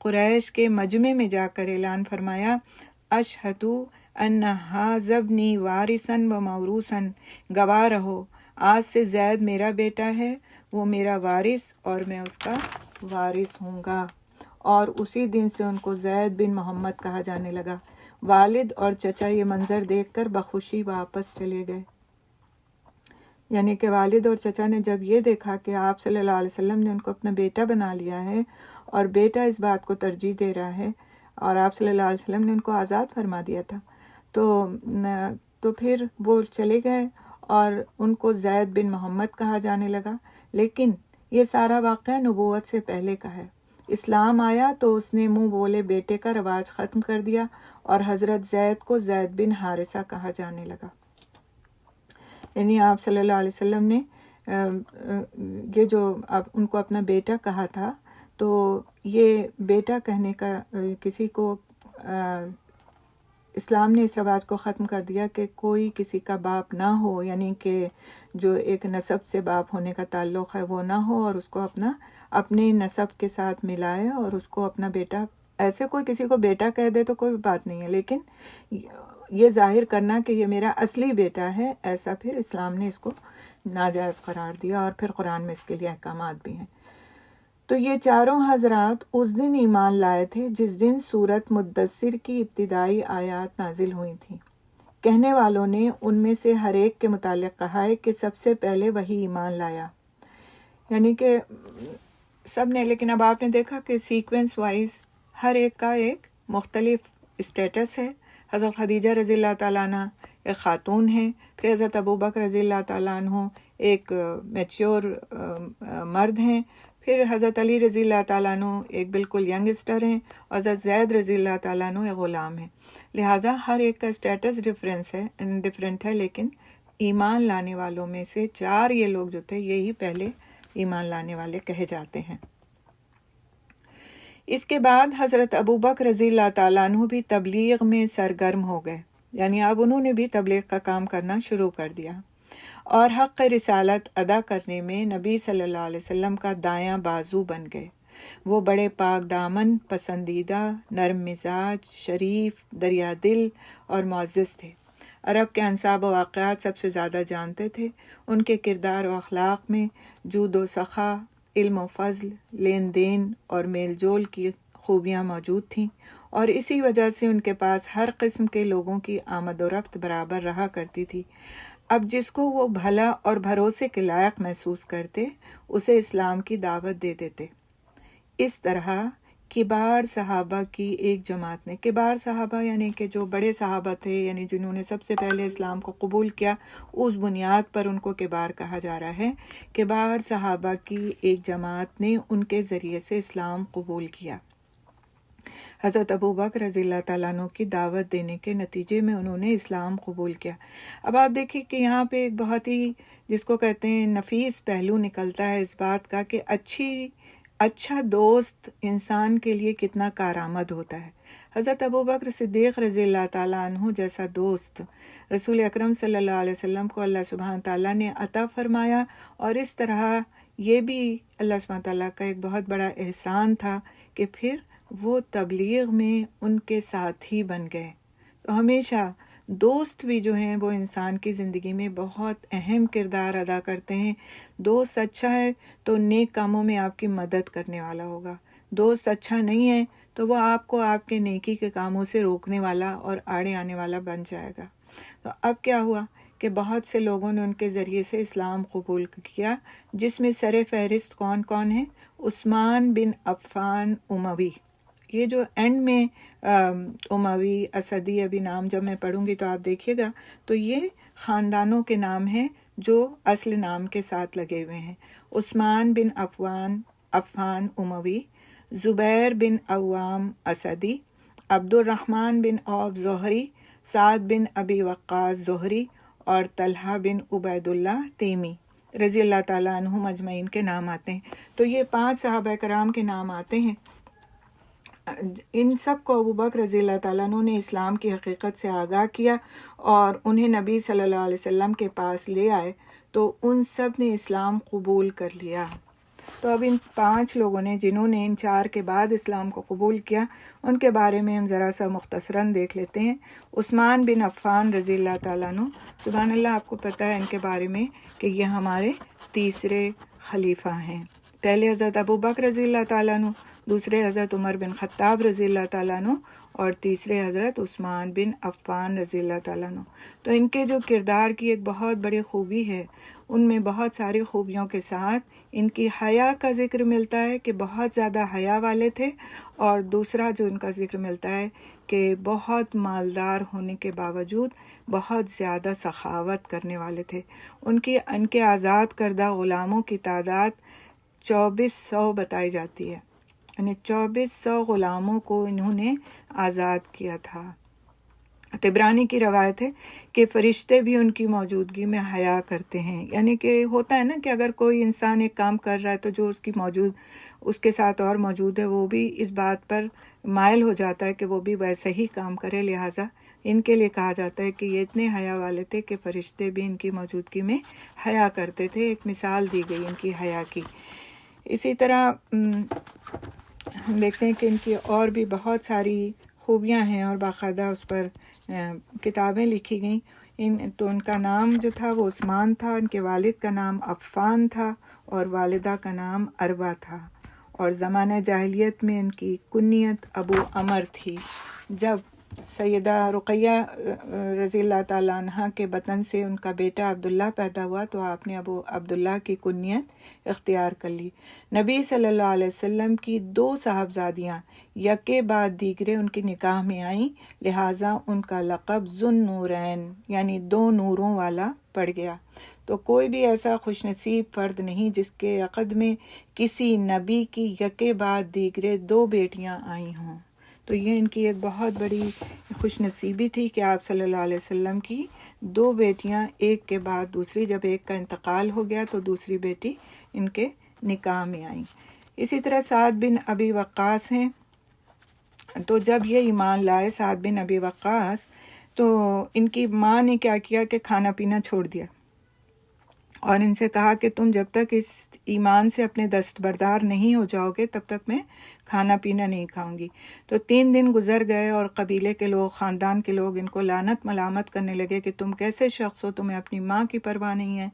قریش کے مجمع میں جا کر اعلان فرمایا، اشہد ان ھذا ابنی وارثا و موروثا، گواہ رہو آج سے زید میرا بیٹا ہے، وہ میرا وارث اور میں اس کا وارث ہوں گا۔ اور اسی دن سے ان کو زید بن محمد کہا جانے لگا۔ والد اور چچا یہ منظر دیکھ کر بخوشی واپس چلے گئے۔ یعنی کہ والد اور چچا نے جب یہ دیکھا کہ آپ صلی اللہ علیہ وسلم نے ان کو اپنا بیٹا بنا لیا ہے اور بیٹا اس بات کو ترجیح دے رہا ہے، اور آپ صلی اللہ علیہ وسلم نے ان کو آزاد فرما دیا تھا، تو پھر وہ چلے گئے اور ان کو زید بن محمد کہا جانے لگا۔ لیکن یہ سارا واقعہ نبوت سے پہلے کا ہے۔ اسلام آیا تو اس نے منہ بولے بیٹے کا رواج ختم کر دیا اور حضرت زید کو زید بن حارثہ کہا جانے لگا۔ یعنی آپ صلی اللہ علیہ وسلم نے یہ جو ان کو اپنا بیٹا کہا تھا، تو یہ بیٹا کہنے کا کسی کو اسلام نے اس رواج کو ختم کر دیا کہ کوئی کسی کا باپ نہ ہو، یعنی کہ جو ایک نسب سے باپ ہونے کا تعلق ہے وہ نہ ہو، اور اس کو اپنے نسب کے ساتھ ملائے اور اس کو اپنا بیٹا، ایسے کوئی کسی کو بیٹا کہہ دے تو کوئی بات نہیں ہے، لیکن یہ ظاہر کرنا کہ یہ میرا اصلی بیٹا ہے، ایسا پھر اسلام نے اس کو ناجائز قرار دیا، اور پھر قرآن میں اس کے لیے احکامات بھی ہیں۔ تو یہ چاروں حضرات اس دن ایمان لائے تھے جس دن سورت مدثر کی ابتدائی آیات نازل ہوئی تھیں۔ کہنے والوں نے ان میں سے ہر ایک کے متعلق کہا ہے کہ سب سے پہلے وہی ایمان لایا، یعنی کہ سب نے، لیکن اب آپ نے دیکھا کہ سیکوینس وائز ہر ایک کا ایک مختلف اسٹیٹس ہے۔ حضرت خدیجہ رضی اللہ تعالیٰ عنہ ایک خاتون ہیں، پھر حضرت ابوبکر رضی اللہ تعالیٰ عنہ ایک میچور مرد ہیں، پھر حضرت علی رضی اللہ تعالیٰ عنہ ایک بالکل ینگسٹر ہیں، اور حضرت زید رضی اللہ تعالیٰ عنہ ایک غلام ہیں۔ لہٰذا ہر ایک کا اسٹیٹس ڈفرینٹ ہے، لیکن ایمان لانے والوں میں سے چار یہ لوگ جو تھے یہی پہلے ایمان لانے والے کہے جاتے ہیں۔ اس کے بعد حضرت ابوبکر رضی اللہ تعالیٰ عنہ بھی تبلیغ میں سرگرم ہو گئے، یعنی اب انہوں نے بھی تبلیغ کا کام کرنا شروع کر دیا، اور حق رسالت ادا کرنے میں نبی صلی اللہ علیہ وسلم کا دایاں بازو بن گئے۔ وہ بڑے پاک دامن، پسندیدہ، نرم مزاج، شریف، دریا دل اور معزز تھے۔ عرب کے انساب و واقعات سب سے زیادہ جانتے تھے۔ ان کے کردار و اخلاق میں جود و سخا، علم و فضل، لین دین اور میل جول کی خوبیاں موجود تھیں، اور اسی وجہ سے ان کے پاس ہر قسم کے لوگوں کی آمد و رفت برابر رہا کرتی تھی۔ اب جس کو وہ بھلا اور بھروسے کے لائق محسوس کرتے اسے اسلام کی دعوت دے دیتے۔ اس طرح کبار صحابہ کی ایک جماعت نے، کبار صحابہ یعنی کہ جو بڑے صحابہ تھے، یعنی جنہوں نے سب سے پہلے اسلام کو قبول کیا، اس بنیاد پر ان کو کبار کہا جا رہا ہے۔ کبار صحابہ کی ایک جماعت نے ان کے ذریعے سے اسلام قبول کیا۔ حضرت ابو بکر رضی اللہ تعالیٰ عنہ کی دعوت دینے کے نتیجے میں انہوں نے اسلام قبول کیا۔ اب آپ دیکھیں کہ یہاں پہ ایک بہت ہی جس کو کہتے ہیں نفیس پہلو نکلتا ہے اس بات کا کہ اچھا دوست انسان کے لیے کتنا کارآمد ہوتا ہے۔ حضرت ابو بکر صدیق رضی اللہ تعالیٰ عنہ جیسا دوست رسول اکرم صلی اللہ علیہ وسلم کو اللہ سبحانہ تعالیٰ نے عطا فرمایا، اور اس طرح یہ بھی اللہ سبحانہ تعالیٰ کا ایک بہت بڑا احسان تھا کہ پھر وہ تبلیغ میں ان کے ساتھی بن گئے۔ تو ہمیشہ دوست بھی جو ہیں وہ انسان کی زندگی میں بہت اہم کردار ادا کرتے ہیں۔ دوست اچھا ہے تو نیک کاموں میں آپ کی مدد کرنے والا ہوگا، دوست اچھا نہیں ہے تو وہ آپ کو آپ کے نیکی کے کاموں سے روکنے والا اور آڑے آنے والا بن جائے گا۔ تو اب کیا ہوا کہ بہت سے لوگوں نے ان کے ذریعے سے اسلام قبول کیا، جس میں سر فہرست کون کون ہیں؟ عثمان بن عفان اموی، یہ جو اینڈ میں اموی اسدی ابھی نام جب میں پڑھوں گی تو آپ دیکھیے گا تو یہ خاندانوں کے نام ہیں جو اصل نام کے ساتھ لگے ہوئے ہیں۔ عثمان بن عفان اموی، زبیر بن عوام اسدی، عبد الرحمن بن عوف زہری، سعد بن ابی وقاص زہری اور طلحہ بن عبید اللہ تیمی رضی اللہ تعالیٰ عنہم اجمعین کے نام آتے ہیں۔ تو یہ 5 صحابہ کرام کے نام آتے ہیں۔ ان سب کو ابو بکر رضی اللہ تعالیٰ عنہ نے اسلام کی حقیقت سے آگاہ کیا اور انہیں نبی صلی اللہ علیہ وسلم کے پاس لے آئے، تو ان سب نے اسلام قبول کر لیا۔ تو اب ان 5 لوگوں نے جنہوں نے ان 4 کے بعد اسلام کو قبول کیا، ان کے بارے میں ہم ذرا سا مختصراً دیکھ لیتے ہیں۔ عثمان بن عفان رضی اللہ تعالیٰ عنہ، سبحان اللہ، آپ کو پتہ ہے ان کے بارے میں کہ یہ ہمارے تیسرے خلیفہ ہیں۔ پہلے حضرت ابو بکر رضی اللہ تعالیٰ عنہ، دوسرے حضرت عمر بن خطاب رضی اللہ تعالیٰ عنہ اور تیسرے حضرت عثمان بن عفان رضی اللہ تعالیٰ عنہ۔ تو ان کے جو کردار کی ایک بہت بڑی خوبی ہے، ان میں بہت ساری خوبیوں کے ساتھ ان کی حیا کا ذکر ملتا ہے کہ بہت زیادہ حیا والے تھے، اور دوسرا جو ان کا ذکر ملتا ہے کہ بہت مالدار ہونے کے باوجود بہت زیادہ سخاوت کرنے والے تھے۔ ان کے آزاد کردہ غلاموں کی تعداد 2400 بتائی جاتی ہے، یعنی 2400 غلاموں کو انہوں نے آزاد کیا تھا۔ طبرانی کی روایت ہے کہ فرشتے بھی ان کی موجودگی میں حیا کرتے ہیں، یعنی کہ ہوتا ہے نا کہ اگر کوئی انسان ایک کام کر رہا ہے تو جو اس کے ساتھ اور موجود ہے وہ بھی اس بات پر مائل ہو جاتا ہے کہ وہ بھی ویسے ہی کام کرے، لہٰذا ان کے لیے کہا جاتا ہے کہ یہ اتنے حیا والے تھے کہ فرشتے بھی ان کی موجودگی میں حیا کرتے تھے۔ ایک مثال دی گئی ان کی حیا کی۔ اسی طرح ہم دیکھتے ہیں کہ ان کی اور بھی بہت ساری خوبیاں ہیں اور باقاعدہ اس پر کتابیں لکھی گئیں۔ تو ان کا نام جو تھا وہ عثمان تھا، ان کے والد کا نام عفان تھا اور والدہ کا نام عروہ تھا، اور زمانہ جاہلیت میں ان کی کنیت ابو عمر تھی۔ جب سیدہ رقیہ رضی اللہ تعالیٰ عنہ کے بطن سے ان کا بیٹا عبداللہ پیدا ہوا تو آپ نے ابو عبداللہ کی کنیت اختیار کر لی۔ نبی صلی اللہ علیہ وسلم کی 2 صاحبزادیاں یکے بعد دیگرے ان کی نکاح میں آئیں، لہٰذا ان کا لقب ذوالنورین یعنی 2 نوروں والا پڑ گیا۔ تو کوئی بھی ایسا خوش نصیب فرد نہیں جس کے عقد میں کسی نبی کی یکے بعد دیگرے 2 بیٹیاں آئی ہوں۔ تو یہ ان کی ایک بہت بڑی خوش نصیبی تھی کہ آپ صلی اللہ علیہ وسلم کی 2 بیٹیاں ایک کے بعد دوسری، جب ایک کا انتقال ہو گیا تو دوسری بیٹی ان کے نکاح میں آئیں۔ اسی طرح سعد بن ابی وقاص ہیں، تو جب یہ ایمان لائے سعد بن ابی وقاص تو ان کی ماں نے کیا کیا کہ کھانا پینا چھوڑ دیا اور ان سے کہا کہ تم جب تک اس ایمان سے اپنے دستبردار نہیں ہو جاؤ گے تب تک میں کھانا پینا نہیں کھاؤں گی۔ تو 3 دن گزر گئے اور قبیلے کے لوگ، خاندان کے لوگ ان کو لعنت ملامت کرنے لگے کہ تم کیسے شخص ہو، تمہیں اپنی ماں کی پرواہ نہیں ہے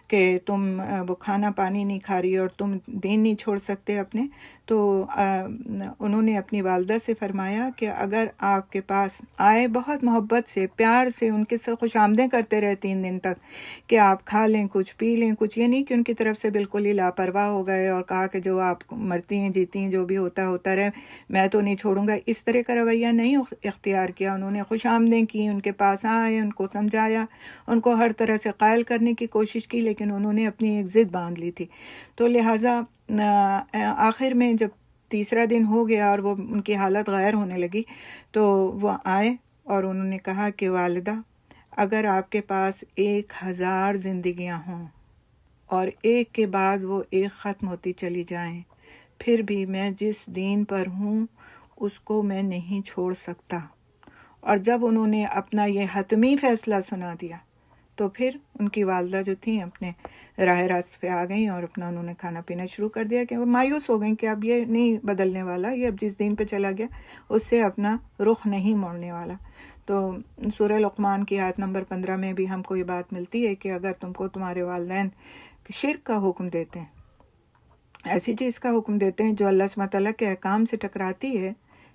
کہ تم وہ کھانا پانی نہیں کھا رہی اور تم دین نہیں چھوڑ سکتے اپنے۔ تو انہوں نے اپنی والدہ سے فرمایا کہ اگر آپ کے پاس آئے، بہت محبت سے پیار سے ان کے سے خوش آمدیں کرتے رہے 3 دن تک کہ آپ کھا لیں کچھ، پی لیں کچھ، یہ نہیں کہ ان کی طرف سے بالکل ہی لاپرواہ ہو گئے اور کہا کہ جو آپ مرتی ہیں جیتی ہیں جو بھی ہوتا رہے، میں تو نہیں چھوڑوں گا، اس طرح کا رویہ نہیں اختیار کیا۔ انہوں نے خوش آمدیں کی، ان کے پاس آئے، ان کو سمجھایا، ان کو ہر طرح سے قائل کرنے کی کوشش کی، لیکن انہوں نے اپنی ایک ضد باندھ لی تھی۔ تو لہٰذا آخر میں جب تیسرا دن ہو گیا اور وہ ان کی حالت غیر ہونے لگی تو وہ آئے اور انہوں نے کہا کہ والدہ اگر آپ کے پاس 1000 زندگیاں ہوں اور ایک کے بعد وہ ایک ختم ہوتی چلی جائیں پھر بھی میں جس دین پر ہوں اس کو میں نہیں چھوڑ سکتا۔ اور جب انہوں نے اپنا یہ حتمی فیصلہ سنا دیا تو پھر ان کی والدہ جو تھیں اپنے راہ راست پہ آ گئیں اور اپنا انہوں نے کھانا پینا شروع کر دیا کہ وہ مایوس ہو گئیں کہ اب یہ نہیں بدلنے والا، یہ اب جس دین پہ چلا گیا اس سے اپنا رخ نہیں موڑنے والا۔ تو سورہ لقمان کی آیت نمبر 15 میں بھی ہم کو یہ بات ملتی ہے کہ اگر تم کو تمہارے والدین شرک کا حکم دیتے ہیں، ایسی چیز کا حکم دیتے ہیں جو اللہ سبحانہ تعالیٰ کے احکام سے ٹکراتی ہے،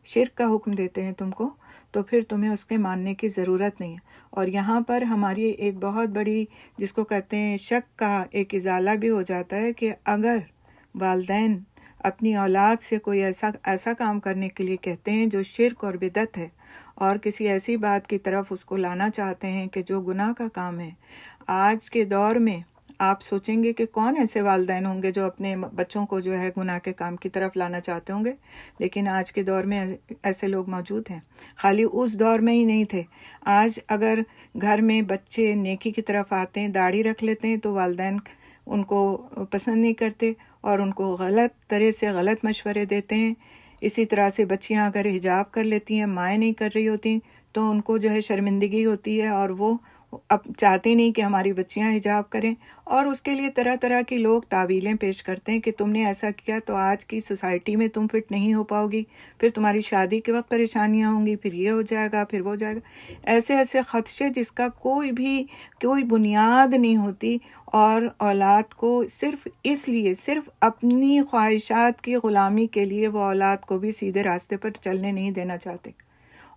شرک کا حکم دیتے ہیں تم کو، تو پھر تمہیں اس کے ماننے کی ضرورت نہیں ہے۔ اور یہاں پر ہماری ایک بہت بڑی جس کو کہتے ہیں شک کا ایک ازالہ بھی ہو جاتا ہے کہ اگر والدین اپنی اولاد سے کوئی ایسا کام کرنے کے لیے کہتے ہیں جو شرک اور بدعت ہے اور کسی ایسی بات کی طرف اس کو لانا چاہتے ہیں کہ جو گناہ کا کام ہے، آج کے دور میں آپ سوچیں گے کہ کون ایسے والدین ہوں گے جو اپنے بچوں کو جو ہے گناہ کے کام کی طرف لانا چاہتے ہوں گے، لیکن آج کے دور میں ایسے لوگ موجود ہیں۔ خالی اس دور میں ہی نہیں تھے، آج اگر گھر میں بچے نیکی کی طرف آتے ہیں، داڑھی رکھ لیتے ہیں تو والدین ان کو پسند نہیں کرتے اور ان کو غلط طرح سے غلط مشورے دیتے ہیں۔ اسی طرح سے بچیاں اگر حجاب کر لیتی ہیں، مائیں نہیں کر رہی ہوتی تو ان کو جو ہے شرمندگی ہوتی ہے اور وہ اب چاہتے نہیں کہ ہماری بچیاں حجاب کریں، اور اس کے لیے طرح طرح کی لوگ تعویلیں پیش کرتے ہیں کہ تم نے ایسا کیا تو آج کی سوسائٹی میں تم فٹ نہیں ہو پاؤ گی، پھر تمہاری شادی کے وقت پریشانیاں ہوں گی، پھر یہ ہو جائے گا، پھر وہ ہو جائے گا، ایسے ایسے خدشے جس کا کوئی بنیاد نہیں ہوتی، اور اولاد کو صرف اپنی خواہشات کی غلامی کے لیے وہ اولاد کو بھی سیدھے راستے پر چلنے نہیں دینا چاہتے۔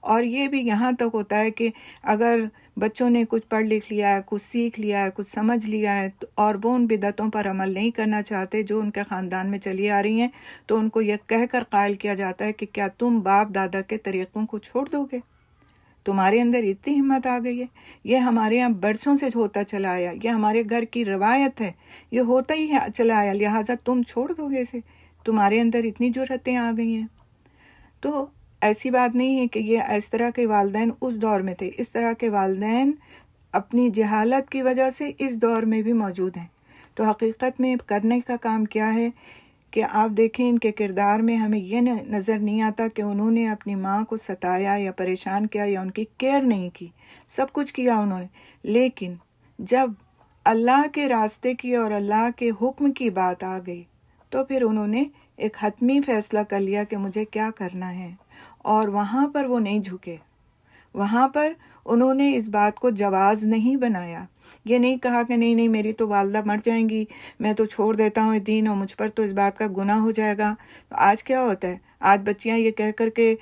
اور یہ بھی یہاں تک ہوتا ہے کہ اگر بچوں نے کچھ پڑھ لکھ لیا ہے، کچھ سیکھ لیا ہے، کچھ سمجھ لیا ہے اور وہ ان بدعتوں پر عمل نہیں کرنا چاہتے جو ان کے خاندان میں چلی آ رہی ہیں، تو ان کو یہ کہہ کر قائل کیا جاتا ہے کہ کیا تم باپ دادا کے طریقوں کو چھوڑ دو گے؟ تمہارے اندر اتنی ہمت آ گئی ہے، یہ ہمارے یہاں برسوں سے ہوتا چلا آیا، یہ ہمارے گھر کی روایت ہے، یہ ہوتا ہی چلا آیا، لہٰذا تم چھوڑ دو گے اسے؟ تمہارے اندر اتنی جرأتیں آ گئی ہیں۔ تو ایسی بات نہیں ہے کہ یہ اس طرح کے والدین اس دور میں تھے، اس طرح کے والدین اپنی جہالت کی وجہ سے اس دور میں بھی موجود ہیں۔ تو حقیقت میں کرنے کا کام کیا ہے کہ آپ دیکھیں ان کے کردار میں ہمیں یہ نظر نہیں آتا کہ انہوں نے اپنی ماں کو ستایا یا پریشان کیا یا ان کی کیئر نہیں کی، سب کچھ کیا انہوں نے، لیکن جب اللہ کے راستے کی اور اللہ کے حکم کی بات آ گئی تو پھر انہوں نے ایک حتمی فیصلہ کر لیا کہ مجھے کیا کرنا ہے، اور وہاں پر وہ نہیں جھکے، وہاں پر انہوں نے اس بات کو جواز نہیں بنایا، یہ نہیں کہا کہ نہیں میری تو والدہ مر جائیں گی، میں تو چھوڑ دیتا ہوں دین اور مجھ پر تو اس بات کا گناہ ہو جائے گا۔ تو آج کیا ہوتا ہے، آج بچیاں یہ کہہ کر کے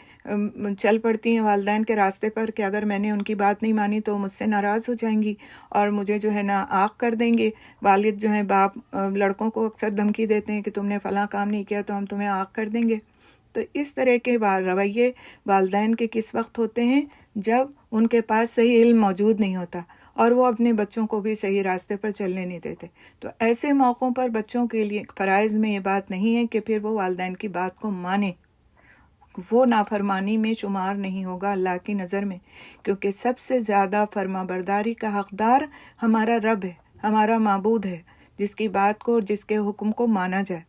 چل پڑتی ہیں والدین کے راستے پر کہ اگر میں نے ان کی بات نہیں مانی تو مجھ سے ناراض ہو جائیں گی اور مجھے جو ہے نا آگ کر دیں گے۔ والد جو ہیں باپ لڑکوں کو اکثر دھمکی دیتے ہیں کہ تم نے فلاں کام نہیں کیا تو ہم تمہیں آگ کر دیں گے۔ تو اس طرح کے رویے والدین کے کس وقت ہوتے ہیں؟ جب ان کے پاس صحیح علم موجود نہیں ہوتا اور وہ اپنے بچوں کو بھی صحیح راستے پر چلنے نہیں دیتے۔ تو ایسے موقعوں پر بچوں کے لیے فرائض میں یہ بات نہیں ہے کہ پھر وہ والدین کی بات کو مانیں، وہ نافرمانی میں شمار نہیں ہوگا اللہ کی نظر میں، کیونکہ سب سے زیادہ فرما برداری کا حقدار ہمارا رب ہے، ہمارا معبود ہے، جس کی بات کو اور جس کے حکم کو مانا جائے،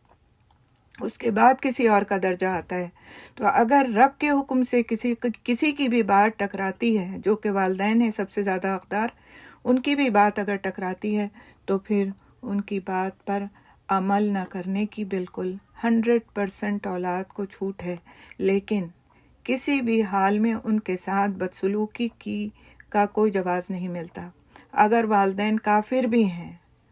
اس کے بعد کسی اور کا درجہ آتا ہے۔ تو اگر رب کے حکم سے کسی کی بھی بات ٹکراتی ہے، جو کہ والدین ہیں سب سے زیادہ حقدار، ان کی بھی بات اگر ٹکراتی ہے تو پھر ان کی بات پر عمل نہ کرنے کی بالکل 100% اولاد کو چھوٹ ہے، لیکن کسی بھی حال میں ان کے ساتھ بدسلوکی کا کوئی جواز نہیں ملتا۔ اگر والدین کافر بھی ہیں،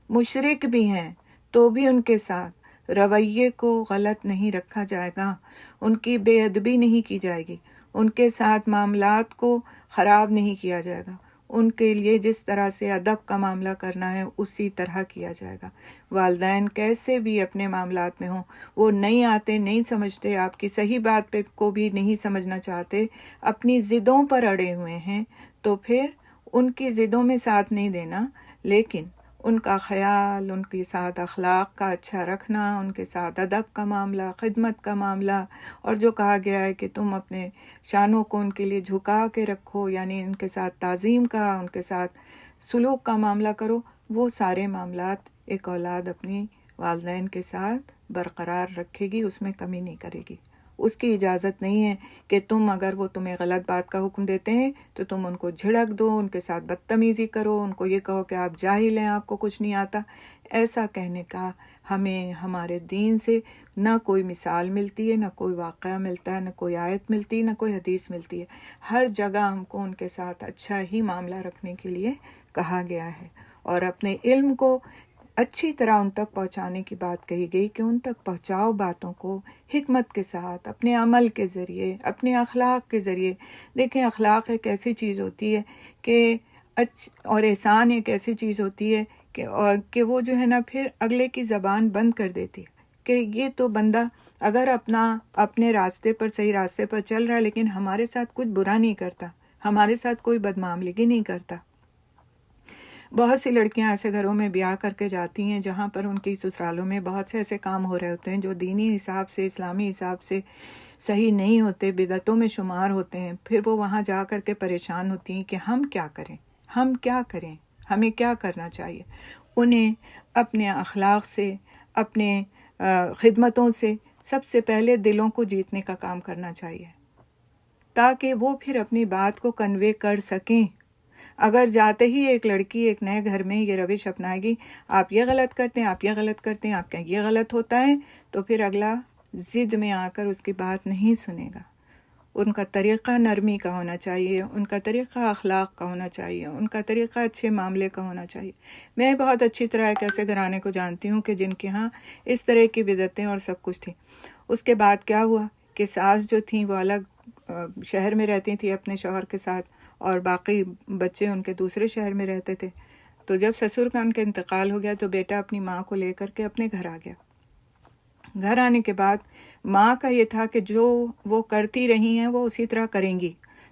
مشرک بھی ہیں، تو بھی ان کے ساتھ رویے کو غلط نہیں رکھا جائے گا، ان کی بے ادبی نہیں کی جائے گی، ان کے ساتھ معاملات کو خراب نہیں کیا جائے گا، ان کے لیے جس طرح سے ادب کا معاملہ کرنا ہے اسی طرح کیا جائے گا۔ والدین کیسے بھی اپنے معاملات میں ہوں، وہ نہیں آتے، نہیں سمجھتے، آپ کی صحیح بات پہ کو بھی نہیں سمجھنا چاہتے، اپنی ضدوں پر اڑے ہوئے ہیں، تو پھر ان کی ضدوں میں ساتھ نہیں دینا، لیکن ان کا خیال، ان کے ساتھ اخلاق کا اچھا رکھنا، ان کے ساتھ ادب کا معاملہ، خدمت کا معاملہ، اور جو کہا گیا ہے کہ تم اپنے شانوں کو ان کے لیے جھکا کے رکھو، یعنی ان کے ساتھ تعظیم کا، ان کے ساتھ سلوک کا معاملہ کرو، وہ سارے معاملات ایک اولاد اپنی والدین کے ساتھ برقرار رکھے گی، اس میں کمی نہیں کرے گی۔ اس کی اجازت نہیں ہے کہ تم اگر وہ تمہیں غلط بات کا حکم دیتے ہیں تو تم ان کو جھڑک دو، ان کے ساتھ بدتمیزی کرو، ان کو یہ کہو کہ آپ جاہل ہیں، آپ کو کچھ نہیں آتا۔ ایسا کہنے کا ہمیں ہمارے دین سے نہ کوئی مثال ملتی ہے، نہ کوئی واقعہ ملتا ہے، نہ کوئی آیت ملتی ہے، نہ کوئی حدیث ملتی ہے۔ ہر جگہ ہم کو ان کے ساتھ اچھا ہی معاملہ رکھنے کے لیے کہا گیا ہے، اور اپنے علم کو اچھی طرح ان تک پہنچانے کی بات کہی گئی کہ ان تک پہنچاؤ باتوں کو حکمت کے ساتھ، اپنے عمل کے ذریعے، اپنے اخلاق کے ذریعے۔ دیکھیں، اخلاق ایک ایسی چیز ہوتی ہے کہ اور احسان ایک ایسی چیز ہوتی ہے کہ وہ جو ہے نا پھر اگلے کی زبان بند کر دیتی ہے کہ یہ تو بندہ اگر اپنے راستے پر، صحیح راستے پر چل رہا ہے، لیکن ہمارے ساتھ کچھ برا نہیں کرتا، ہمارے ساتھ کوئی بدمعاملگی نہیں کرتا۔ بہت سی لڑکیاں ایسے گھروں میں بیاہ کر کے جاتی ہیں جہاں پر ان کی سسرالوں میں بہت سے ایسے کام ہو رہے ہوتے ہیں جو دینی حساب سے، اسلامی حساب سے صحیح نہیں ہوتے، بدعتوں میں شمار ہوتے ہیں۔ پھر وہ وہاں جا کر کے پریشان ہوتی ہیں کہ ہم کیا کریں، ہم کیا کریں، ہمیں کیا کرنا چاہیے۔ انہیں اپنے اخلاق سے، اپنے خدمتوں سے سب سے پہلے دلوں کو جیتنے کا کام کرنا چاہیے، تاکہ وہ پھر اپنی بات کو کنوے کر سکیں۔ اگر جاتے ہی ایک لڑکی ایک نئے گھر میں یہ روش اپنائے گی، آپ یہ غلط کرتے ہیں، آپ یہ غلط کرتے ہیں، آپ کا یہ غلط ہوتا ہے، تو پھر اگلا ضد میں آ کر اس کی بات نہیں سنے گا۔ ان کا طریقہ نرمی کا ہونا چاہیے، ان کا طریقہ اخلاق کا ہونا چاہیے، ان کا طریقہ اچھے معاملے کا ہونا چاہیے۔ میں بہت اچھی طرح ایک ایسے گھرانے کو جانتی ہوں کہ جن کے ہاں اس طرح کی بدعتیں اور سب کچھ تھی۔ اس کے بعد کیا ہوا کہ ساس جو تھیں وہ الگ شہر میں رہتی تھیں اپنے شوہر کے ساتھ، اور باقی بچے ان کے دوسرے شہر میں رہتے تھے۔ تو جب سسر کا ان کا انتقال ہو گیا تو بیٹا اپنی ماں کو لے کر کے اپنے گھر آ گیا۔ گھر آنے کے بعد ماں کا یہ تھا کہ جو وہ کرتی رہی ہیں وہ اسی طرح کریں گی،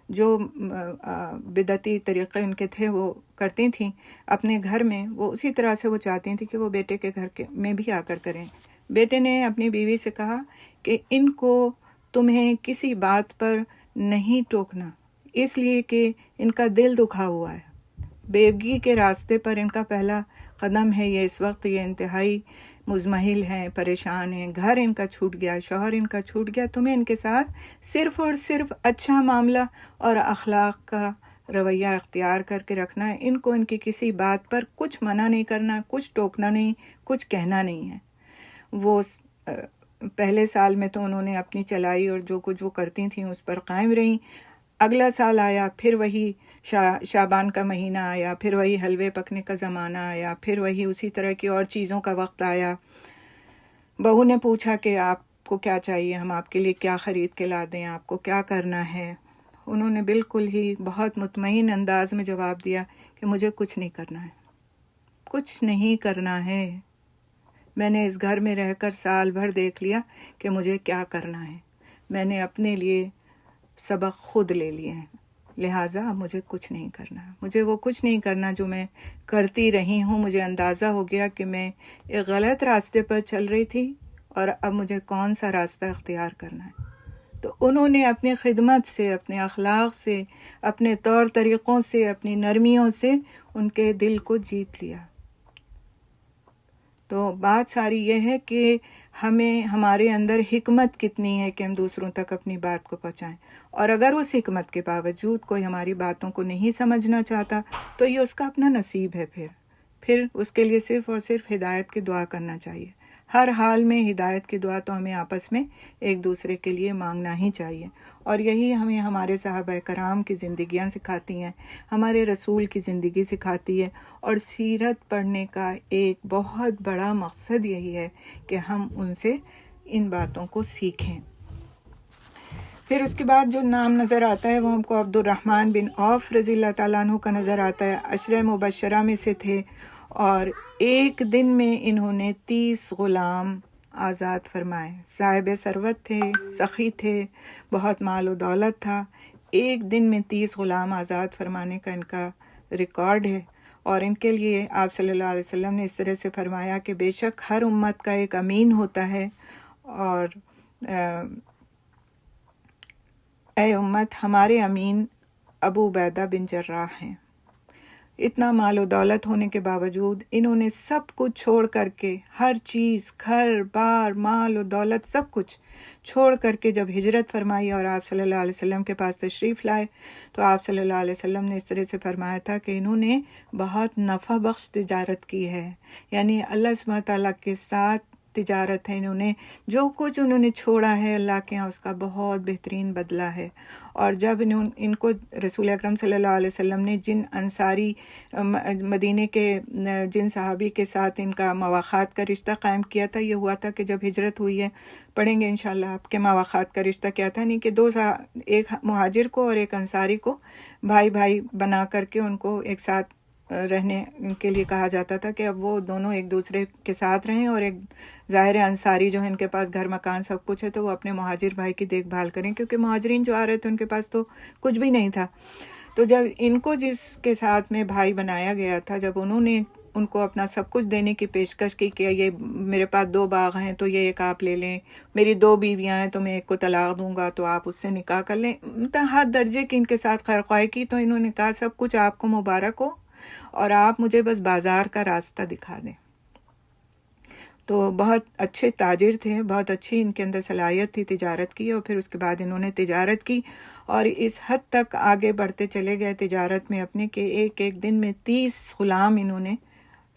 جو بدعتی طریقے ان کے تھے وہ کرتی تھیں اپنے گھر میں، وہ اسی طرح سے وہ چاہتی تھیں کہ وہ بیٹے کے گھر میں بھی آ کر کریں۔ بیٹے نے اپنی بیوی سے کہا کہ ان کو تمہیں کسی بات پر نہیں ٹوکنا، اس لیے کہ ان کا دل دکھا ہوا ہے، بیوگی کے راستے پر ان کا پہلا قدم ہے، یہ اس وقت یہ انتہائی مزمحل ہیں، پریشان ہیں، گھر ان کا چھوٹ گیا، شوہر ان کا چھوٹ گیا، تمہیں ان کے ساتھ صرف اور صرف اچھا معاملہ اور اخلاق کا رویہ اختیار کر کے رکھنا ہے۔ ان کو ان کی کسی بات پر کچھ منع نہیں کرنا، کچھ ٹوکنا نہیں، کچھ کہنا نہیں ہے۔ وہ پہلے سال میں تو انہوں نے اپنی چلائی اور جو کچھ وہ کرتی تھیں اس پر قائم رہیں۔ اگلا سال آیا، پھر وہی شعبان کا مہینہ آیا، پھر وہی حلوے پکنے کا زمانہ آیا، پھر وہی اسی طرح کی اور چیزوں کا وقت آیا۔ بہو نے پوچھا کہ آپ کو کیا چاہیے، ہم آپ کے لیے کیا خرید کے لا دیں، آپ کو کیا کرنا ہے؟ انہوں نے بالکل ہی بہت مطمئن انداز میں جواب دیا کہ مجھے کچھ نہیں کرنا ہے، کچھ نہیں کرنا ہے۔ میں نے اس گھر میں رہ کر سال بھر دیکھ لیا کہ مجھے کیا کرنا ہے، میں نے اپنے لیے سبق خود لے لیے ہیں، لہٰذا مجھے کچھ نہیں کرنا، مجھے وہ کچھ نہیں کرنا جو میں کرتی رہی ہوں۔ مجھے اندازہ ہو گیا کہ میں ایک غلط راستے پر چل رہی تھی اور اب مجھے کون سا راستہ اختیار کرنا ہے۔ تو انہوں نے اپنی خدمت سے، اپنے اخلاق سے، اپنے طور طریقوں سے، اپنی نرمیوں سے ان کے دل کو جیت لیا۔ تو بات ساری یہ ہے کہ ہمارے اندر حکمت کتنی ہے کہ ہم دوسروں تک اپنی بات کو پہنچائیں، اور اگر اس حکمت کے باوجود کوئی ہماری باتوں کو نہیں سمجھنا چاہتا تو یہ اس کا اپنا نصیب ہے، پھر اس کے لیے صرف اور صرف ہدایت کی دعا کرنا چاہیے۔ ہر حال میں ہدایت کی دعا تو ہمیں آپس میں ایک دوسرے کے لیے مانگنا ہی چاہیے، اور یہی ہمیں ہمارے صحابہ کرام کی زندگیاں سکھاتی ہیں، ہمارے رسول کی زندگی سکھاتی ہے، اور سیرت پڑھنے کا ایک بہت بڑا مقصد یہی ہے کہ ہم ان سے ان باتوں کو سیکھیں۔ پھر اس کے بعد جو نام نظر آتا ہے وہ ہم کو عبد الرحمن بن عوف رضی اللہ تعالیٰ عنہ کا نظر آتا ہے، عشرہ مبشرہ میں سے تھے، اور ایک دن میں انہوں نے 30 غلام آزاد فرمائے۔ صاحب ثروت تھے، سخی تھے، بہت مال و دولت تھا، ایک دن میں 30 غلام آزاد فرمانے کا ان کا ریکارڈ ہے، اور ان کے لیے آپ صلی اللہ علیہ وسلم نے اس طرح سے فرمایا کہ بے شک ہر امت کا ایک امین ہوتا ہے، اور اے امت ہمارے امین ابو عبیدہ بن جراح ہیں۔ اتنا مال و دولت ہونے کے باوجود انہوں نے سب کچھ چھوڑ کر کے، ہر چیز، گھر بار، مال و دولت، سب کچھ چھوڑ کر کے جب ہجرت فرمائی اور آپ صلی اللہ علیہ وسلم کے پاس تشریف لائے، تو آپ صلی اللہ علیہ وسلم نے اس طرح سے فرمایا تھا کہ انہوں نے بہت نفع بخش تجارت کی ہے، یعنی اللہ سبحانہ تعالیٰ کے ساتھ تجارت ہے، انہوں نے جو کچھ انہوں نے چھوڑا ہے اللہ کے ہاں اس کا بہت بہترین بدلہ ہے۔ اور جب ان کو رسول اکرم صلی اللہ علیہ وسلم نے جن انصاری مدینے کے جن صحابی کے ساتھ ان کا مواخات کا رشتہ قائم کیا تھا، یہ ہوا تھا کہ جب ہجرت ہوئی ہے، پڑھیں گے انشاءاللہ آپ کے مواخات کا رشتہ کیا تھا، نہیں کہ ایک مہاجر کو اور ایک انصاری کو بھائی بھائی بنا کر کے ان کو ایک ساتھ رہنے کے لیے کہا جاتا تھا کہ اب وہ دونوں ایک دوسرے کے ساتھ رہیں، اور ایک ظاہر انصاری جو ہے ان کے پاس گھر مکان سب کچھ ہے تو وہ اپنے مہاجر بھائی کی دیکھ بھال کریں، کیونکہ مہاجرین جو آ رہے تھے ان کے پاس تو کچھ بھی نہیں تھا۔ تو جب ان کو جس کے ساتھ میں بھائی بنایا گیا تھا، جب انہوں نے ان کو اپنا سب کچھ دینے کی پیشکش کی کہ یہ میرے پاس 2 باغ ہیں تو یہ ایک آپ لے لیں، میری 2 بیویاں ہیں تو میں ایک کو طلاق دوں گا تو آپ اس سے نکاح کر لیں، حد درجے کی ان کے ساتھ خیرخواہی کی، تو انہوں نے کہا سب کچھ آپ کو مبارک ہو اور آپ مجھے بس بازار کا راستہ دکھا دیں۔ تو بہت اچھے تاجر تھے، بہت اچھی ان کے اندر صلاحیت تھی تجارت کی، اور پھر اس کے بعد انہوں نے تجارت کی اور اس حد تک آگے بڑھتے چلے گئے تجارت میں اپنے کہ ایک ایک دن میں 30 غلام انہوں نے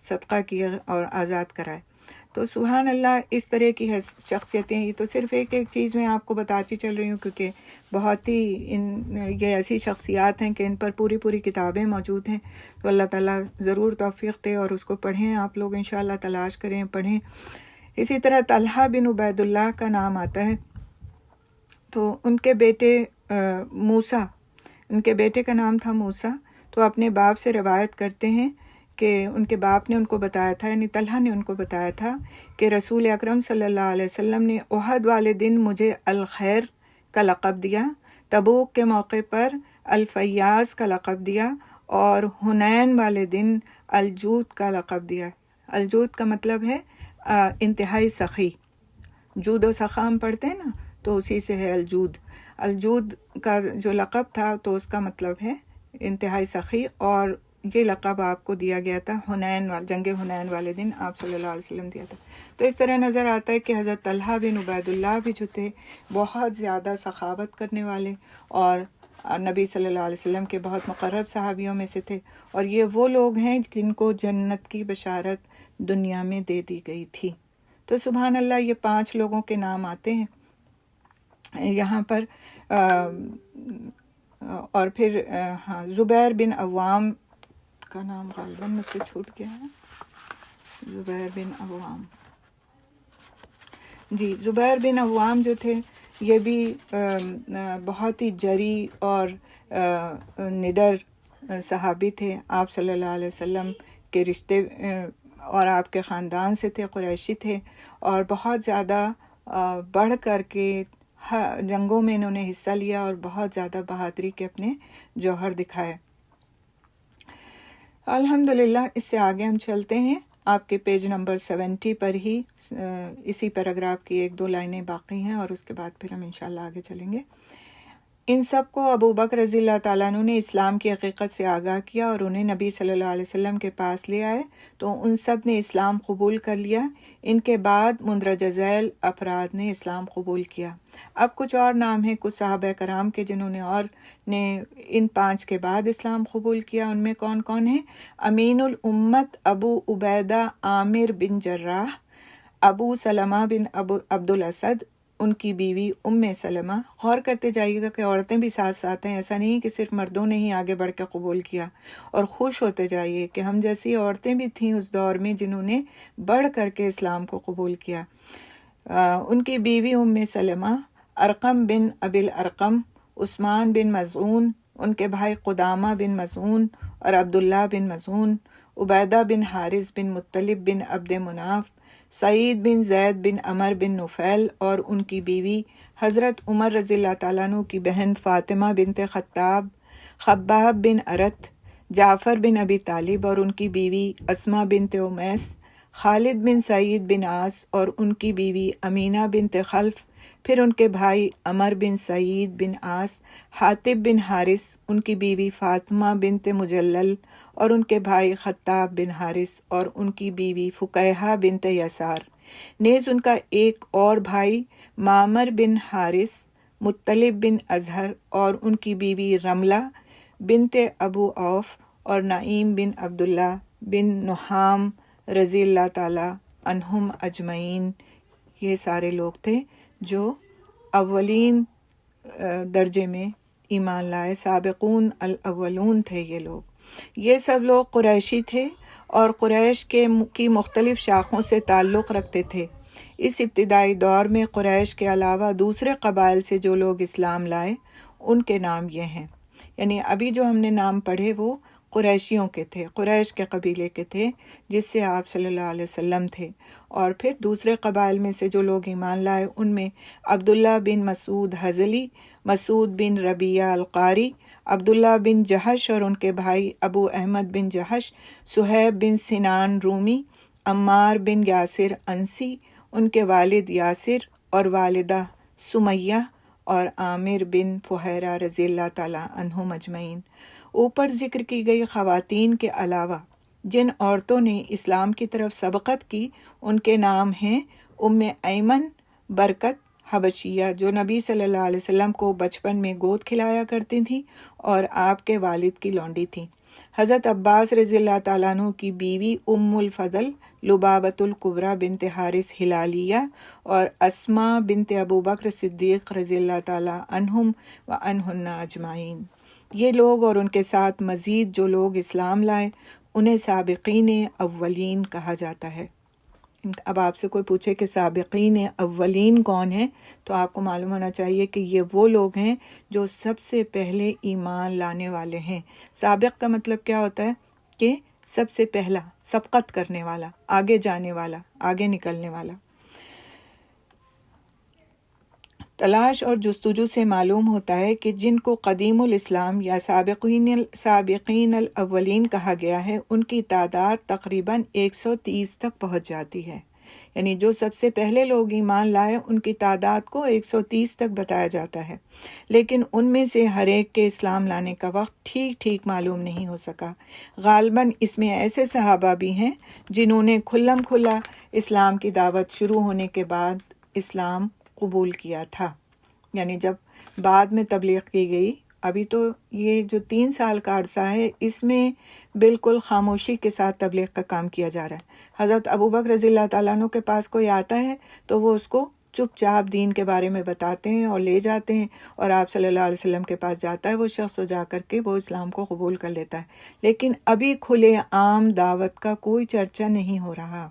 صدقہ کیا اور آزاد کرائے۔ تو سبحان اللہ، اس طرح کی شخصیتیں، یہ تو صرف ایک ایک چیز میں آپ کو بتاتی چل رہی ہوں، کیونکہ بہت ہی یہ ایسی شخصیات ہیں کہ ان پر پوری کتابیں موجود ہیں، تو اللہ تعالیٰ ضرور توفیق دے اور اس کو پڑھیں، آپ لوگ انشاءاللہ تلاش کریں، پڑھیں۔ اسی طرح طلحہ بن عبید اللہ کا نام آتا ہے، تو ان کے بیٹے موسیٰ، ان کے بیٹے کا نام تھا موسیٰ، تو اپنے باپ سے روایت کرتے ہیں کہ ان کے باپ نے ان کو بتایا تھا، یعنی طلحہ نے ان کو بتایا تھا کہ رسول اکرم صلی اللہ علیہ وسلم نے احد والے دن مجھے الخیر کا لقب دیا، تبوک کے موقع پر الفیاض کا لقب دیا، اور حنین والے دن الجود کا لقب دیا۔ الجود کا مطلب ہے انتہائی سخی، جود و سخا ہم پڑھتے ہیں نا، تو اسی سے ہے الجود۔ الجود کا جو لقب تھا تو اس کا مطلب ہے انتہائی سخی، اور یہ لقب آپ کو دیا گیا تھا جنگ حنین والے دن آپ صلی اللہ علیہ وسلم دیا تھا۔ تو اس طرح نظر آتا ہے کہ حضرت طلحہ بن عبید اللہ بھی جو تھے بہت زیادہ سخاوت کرنے والے اور نبی صلی اللہ علیہ وسلم کے بہت مقرب صحابیوں میں سے تھے، اور یہ وہ لوگ ہیں جن کو جنت کی بشارت دنیا میں دے دی گئی تھی۔ تو سبحان اللہ، یہ 5 لوگوں کے نام آتے ہیں یہاں پر، اور پھر ہاں زبیر بن عوام کا نام غالباً مجھ سے چھوٹ گیا ہے، زبیر بن عوام، جی زبیر بن عوام جو تھے یہ بھی بہت ہی جری اور نڈر صحابی تھے، آپ صلی اللہ علیہ وسلم کے رشتے اور آپ کے خاندان سے تھے، قریشی تھے، اور بہت زیادہ بڑھ کر کے جنگوں میں انہوں نے حصہ لیا اور بہت زیادہ بہادری کے اپنے جوہر دکھائے۔ الحمدللہ، اس سے آگے ہم چلتے ہیں، آپ کے پیج نمبر 70 پر ہی اسی پیراگراف کی 1-2 لائنیں باقی ہیں، اور اس کے بعد پھر ہم انشاءاللہ آگے چلیں گے۔ ان سب کو ابو بکر رضی اللہ تعالیٰ عنہ نے اسلام کی حقیقت سے آگاہ کیا اور انہیں نبی صلی اللہ علیہ وسلم کے پاس لے آئے، تو ان سب نے اسلام قبول کر لیا۔ ان کے بعد مندرجہ ذیل افراد نے اسلام قبول کیا۔ اب کچھ اور نام ہیں کچھ صحابہ کرام کے جنہوں نے ان 5 کے بعد اسلام قبول کیا۔ ان میں کون کون ہیں؟ امین الامت ابو عبیدہ عامر بن جراح، ابو سلمہ بن عبد الاسد، ان کی بیوی ام سلمہ۔ غور کرتے جائیے گا کہ عورتیں بھی ساتھ ساتھ ہیں، ایسا نہیں کہ صرف مردوں نے ہی آگے بڑھ کے قبول کیا، اور خوش ہوتے جائیے کہ ہم جیسی عورتیں بھی تھیں اس دور میں جنہوں نے بڑھ کر کے اسلام کو قبول کیا۔ ان کی بیوی ام سلمہ، ارقم بن ابی الارقم، عثمان بن مظعون، ان کے بھائی قدامہ بن مظعون اور عبداللہ بن مظعون، عبیدہ بن حارث بن مطلب بن عبد مناف، سعید بن زید بن عمر بن نفیل اور ان کی بیوی حضرت عمر رضی اللہ تعالیٰ عنہ کی بہن فاطمہ بنت خطاب، خباب بن ارت، جعفر بن ابی طالب اور ان کی بیوی اسما بنت امیس، خالد بن سعید بن عاص اور ان کی بیوی امینہ بنت خلف، پھر ان کے بھائی عمر بن سعید بن عاص، حاطب بن حارث، ان کی بیوی فاطمہ بنت مجلل اور ان کے بھائی خطاب بن حارث اور ان کی بیوی فقیہہ بنت یسار، نیز ان کا ایک اور بھائی معمر بن حارث، مطلب بن اظہر اور ان کی بیوی رملہ بنت ابو عوف اور نعیم بن عبداللہ بن نحام رضی اللہ تعالی عنہم اجمعین۔ یہ سارے لوگ تھے جو اولین درجے میں ایمان لائے، سابقون الاولون تھے یہ لوگ۔ یہ سب لوگ قریشی تھے اور قریش کی مختلف شاخوں سے تعلق رکھتے تھے۔ اس ابتدائی دور میں قریش کے علاوہ دوسرے قبائل سے جو لوگ اسلام لائے ان کے نام یہ ہیں، یعنی ابھی جو ہم نے نام پڑھے وہ قریشیوں کے تھے، قریش کے قبیلے کے تھے جس سے آپ صلی اللہ علیہ وسلم تھے۔ اور پھر دوسرے قبائل میں سے جو لوگ ایمان لائے ان میں عبداللہ بن مسعود حضلی، مسعود بن ربیعہ القاری، عبداللہ بن جہش اور ان کے بھائی ابو احمد بن جہش، صہیب بن سنان رومی، عمار بن یاسر انسی، ان کے والد یاسر اور والدہ سمیہ، اور عامر بن فہیرہ رضی اللہ تعالیٰ عنہم اجمعین۔ اوپر ذکر کی گئی خواتین کے علاوہ جن عورتوں نے اسلام کی طرف سبقت کی ان کے نام ہیں ام ایمن برکت حبشیہ، جو نبی صلی اللہ علیہ وسلم کو بچپن میں گود کھلایا کرتی تھیں اور آپ کے والد کی لونڈی تھیں، حضرت عباس رضی اللہ تعالیٰ عنہ کی بیوی ام الفضل لبابۃ الکبریٰ بنت حارث ہلالیہ، اور اسما بنت ابو بکر صدیق رضی اللہ تعالیٰ عنہم و عنہن اجمعین۔ یہ لوگ اور ان کے ساتھ مزید جو لوگ اسلام لائے انہیں سابقین اولین کہا جاتا ہے۔ اب آپ سے کوئی پوچھے کہ سابقین اولین کون ہیں تو آپ کو معلوم ہونا چاہیے کہ یہ وہ لوگ ہیں جو سب سے پہلے ایمان لانے والے ہیں۔ سابق کا مطلب کیا ہوتا ہے کہ سب سے پہلا، سبقت کرنے والا، آگے جانے والا، آگے نکلنے والا۔ تلاش اور جستجو سے معلوم ہوتا ہے کہ جن کو قدیم الاسلام یا سابقین الاولین کہا گیا ہے ان کی تعداد تقریباً 130 تک پہنچ جاتی ہے، یعنی جو سب سے پہلے لوگ ایمان لائے ان کی تعداد کو 130 تک بتایا جاتا ہے، لیکن ان میں سے ہر ایک کے اسلام لانے کا وقت ٹھیک معلوم نہیں ہو سکا۔ غالباً اس میں ایسے صحابہ بھی ہیں جنہوں نے کھلم کھلا اسلام کی دعوت شروع ہونے کے بعد اسلام قبول کیا تھا، یعنی جب بعد میں تبلیغ کی گئی۔ ابھی تو یہ جو 3 سال کا عرصہ ہے اس میں بالکل خاموشی کے ساتھ تبلیغ کا کام کیا جا رہا ہے۔ حضرت ابوبکر رضی اللہ تعالیٰ عنہ کے پاس کوئی آتا ہے تو وہ اس کو چپ چاپ دین کے بارے میں بتاتے ہیں اور لے جاتے ہیں، اور آپ صلی اللہ علیہ وسلم کے پاس جاتا ہے وہ شخص، و جا کر کے وہ اسلام کو قبول کر لیتا ہے، لیکن ابھی کھلے عام دعوت کا کوئی چرچا نہیں ہو رہا۔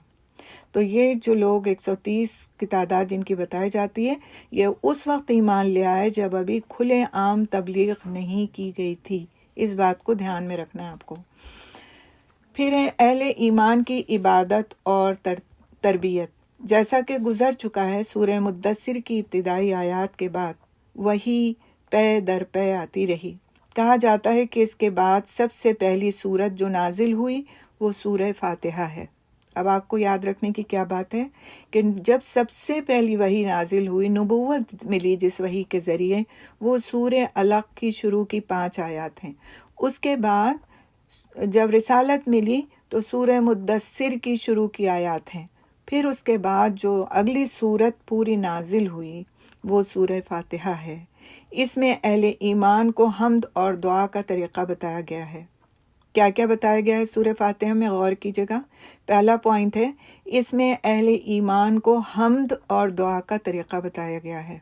تو یہ جو لوگ 130 کی تعداد جن کی بتائی جاتی ہے یہ اس وقت ایمان لے آئے جب ابھی کھلے عام تبلیغ نہیں کی گئی تھی، اس بات کو دھیان میں رکھنا ہے آپ کو۔ پھر ہے اہل ایمان کی عبادت اور تربیت۔ جیسا کہ گزر چکا ہے سورہ مدثر کی ابتدائی آیات کے بعد وہی پے در پے آتی رہی۔ کہا جاتا ہے کہ اس کے بعد سب سے پہلی سورت جو نازل ہوئی وہ سورہ فاتحہ ہے۔ اب آپ کو یاد رکھنے کی کیا بات ہے کہ جب سب سے پہلی وحی نازل ہوئی، نبوت ملی جس وحی کے ذریعے، وہ سورہ علق کی شروع کی 5 آیات ہیں۔ اس کے بعد جب رسالت ملی تو سورہ مدثر کی شروع کی آیات ہیں۔ پھر اس کے بعد جو اگلی سورت پوری نازل ہوئی وہ سورہ فاتحہ ہے۔ اس میں اہل ایمان کو حمد اور دعا کا طریقہ بتایا گیا ہے۔ کیا کیا بتایا گیا ہے سورہ فاتحہ میں؟ غور کیجیے گا۔ پہلا پوائنٹ ہے اس میں اہل ایمان کو حمد اور دعا کا طریقہ بتایا گیا ہے،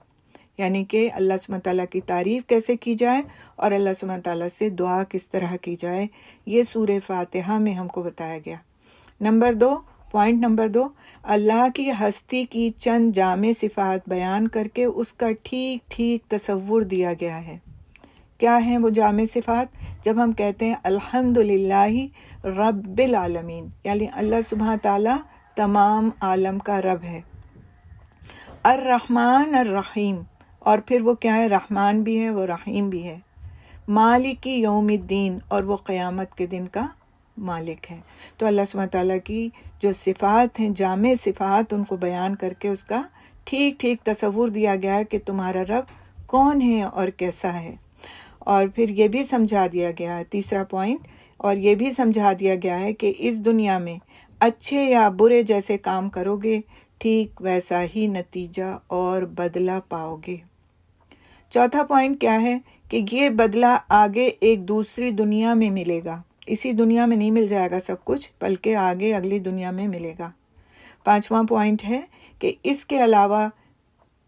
یعنی کہ اللہ سبحانہ تعالیٰ کی تعریف کیسے کی جائے اور اللہ سبحانہ تعالیٰ سے دعا کس طرح کی جائے، یہ سورہ فاتحہ میں ہم کو بتایا گیا۔ پوائنٹ نمبر 2، اللہ کی ہستی کی چند جامع صفات بیان کر کے اس کا ٹھیک تصور دیا گیا ہے۔ کیا ہیں وہ جامع صفات؟ جب ہم کہتے ہیں الحمدللہ رب العالمین، یعنی اللہ سبحانہ تعالیٰ تمام عالم کا رب ہے۔ الرحمن الرحیم، اور پھر وہ کیا ہے؟ رحمان بھی ہے، وہ رحیم بھی ہے۔ مالک یوم الدین، اور وہ قیامت کے دن کا مالک ہے۔ تو اللہ سبحانہ تعالیٰ کی جو صفات ہیں، جامع صفات، ان کو بیان کر کے اس کا ٹھیک ٹھیک تصور دیا گیا ہے کہ تمہارا رب کون ہے اور کیسا ہے۔ اور پھر یہ بھی سمجھا دیا گیا ہے، تیسرا پوائنٹ، اور یہ بھی سمجھا دیا گیا ہے کہ اس دنیا میں اچھے یا برے جیسے کام کرو گے ٹھیک ویسا ہی نتیجہ اور بدلہ پاؤ گے۔ چوتھا پوائنٹ کیا ہے کہ یہ بدلہ آگے ایک دوسری دنیا میں ملے گا، اسی دنیا میں نہیں مل جائے گا سب کچھ، بلکہ آگے اگلی دنیا میں ملے گا۔ پانچواں پوائنٹ ہے کہ اس کے علاوہ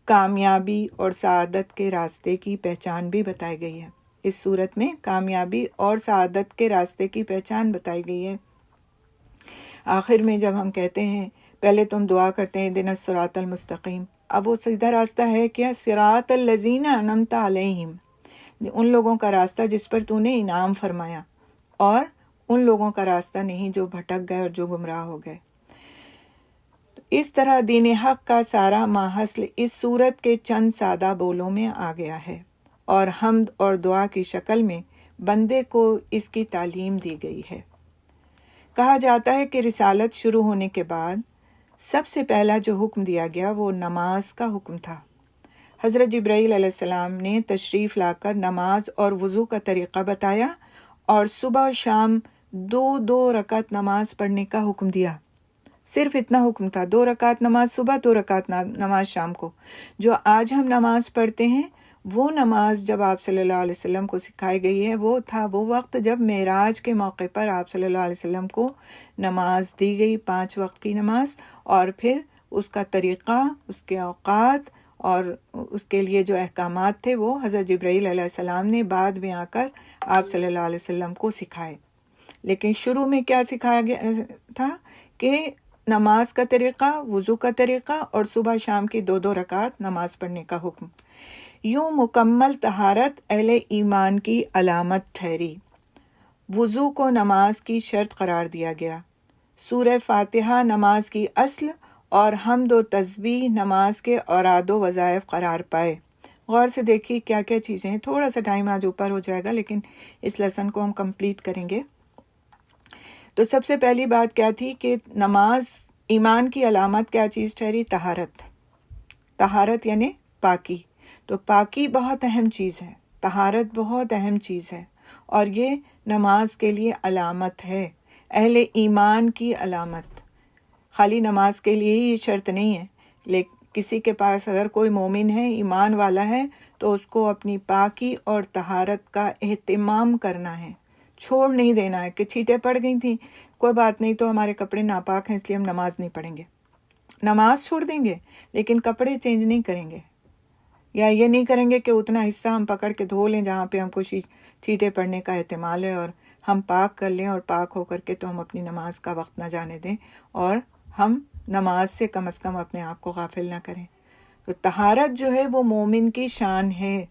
کامیابی اور سعادت کے راستے کی پہچان بھی بتائی گئی ہے۔ اس صورت میں کامیابی اور سعادت کے راستے کی پہچان بتائی گئی ہے۔ آخر میں جب ہم کہتے ہیں، پہلے تو ہم دعا کرتے ہیں اہدنا الصراط المستقیم، اب وہ سیدھا راستہ ہے کیا؟ صراط الذین انعمت علیہم، ان لوگوں کا راستہ جس پر تو نے انعام فرمایا، اور ان لوگوں کا راستہ نہیں جو بھٹک گئے اور جو گمراہ ہو گئے۔ اس طرح دین حق کا سارا ماحصل اس صورت کے چند سادہ بولوں میں آ گیا ہے، اور حمد اور دعا کی شکل میں بندے کو اس کی تعلیم دی گئی ہے۔ کہا جاتا ہے کہ رسالت شروع ہونے کے بعد سب سے پہلا جو حکم دیا گیا وہ نماز کا حکم تھا۔ حضرت جبرائیل علیہ السلام نے تشریف لا کر نماز اور وضو کا طریقہ بتایا، اور صبح و شام 2 رکعت نماز پڑھنے کا حکم دیا۔ صرف اتنا حکم تھا، 2 رکعت نماز صبح، 2 رکعت نماز شام کو۔ جو آج ہم نماز پڑھتے ہیں، وہ نماز جب آپ صلی اللہ علیہ وسلم کو سکھائی گئی ہے، وہ تھا وہ وقت جب معراج کے موقع پر آپ صلی اللہ علیہ وسلم کو نماز دی گئی، 5 وقت کی نماز، اور پھر اس کا طریقہ، اس کے اوقات اور اس کے لیے جو احکامات تھے وہ حضرت جبرائیل علیہ السلام نے بعد میں آ کر آپ صلی اللہ علیہ وسلم کو سکھائے۔ لیکن شروع میں کیا سکھایا گیا تھا کہ نماز کا طریقہ، وضو کا طریقہ، اور صبح شام کی 2 رکعت نماز پڑھنے کا حکم۔ یوں مکمل طہارت اہل ایمان کی علامت ٹھہری۔ وضو کو نماز کی شرط قرار دیا گیا۔ سورہ فاتحہ نماز کی اصل اور حمد و تسبیح نماز کے اوراد و وظائف قرار پائے۔ غور سے دیکھیے کیا کیا چیزیں ہیں، تھوڑا سا ٹائم آج اوپر ہو جائے گا لیکن اس لیسن کو ہم کمپلیٹ کریں گے۔ تو سب سے پہلی بات کیا تھی کہ نماز ایمان کی علامت کیا چیز ٹھہری؟ طہارت۔ طہارت یعنی پاکی۔ تو پاکی بہت اہم چیز ہے، طہارت بہت اہم چیز ہے، اور یہ نماز کے لیے علامت ہے، اہل ایمان کی علامت۔ خالی نماز کے لیے ہی یہ شرط نہیں ہے، لیکن کسی کے پاس اگر کوئی مومن ہے، ایمان والا ہے، تو اس کو اپنی پاکی اور طہارت کا اہتمام کرنا ہے، چھوڑ نہیں دینا ہے کہ چھینٹیں پڑ گئی تھیں، کوئی بات نہیں، تو ہمارے کپڑے ناپاک ہیں اس لیے ہم نماز نہیں پڑھیں گے۔ نماز چھوڑ دیں گے لیکن کپڑے چینج نہیں کریں گے، یا یہ نہیں کریں گے کہ اتنا حصہ ہم پکڑ کے دھو لیں جہاں پہ ہم کو چھینٹیں پڑنے کا احتمال ہے، اور ہم پاک کر لیں، اور پاک ہو کر کے تو ہم اپنی نماز کا وقت نہ جانے دیں، اور ہم نماز سے کم از کم اپنے آپ کو غافل نہ کریں۔ تو طہارت جو ہے وہ مومن کی شان ہے۔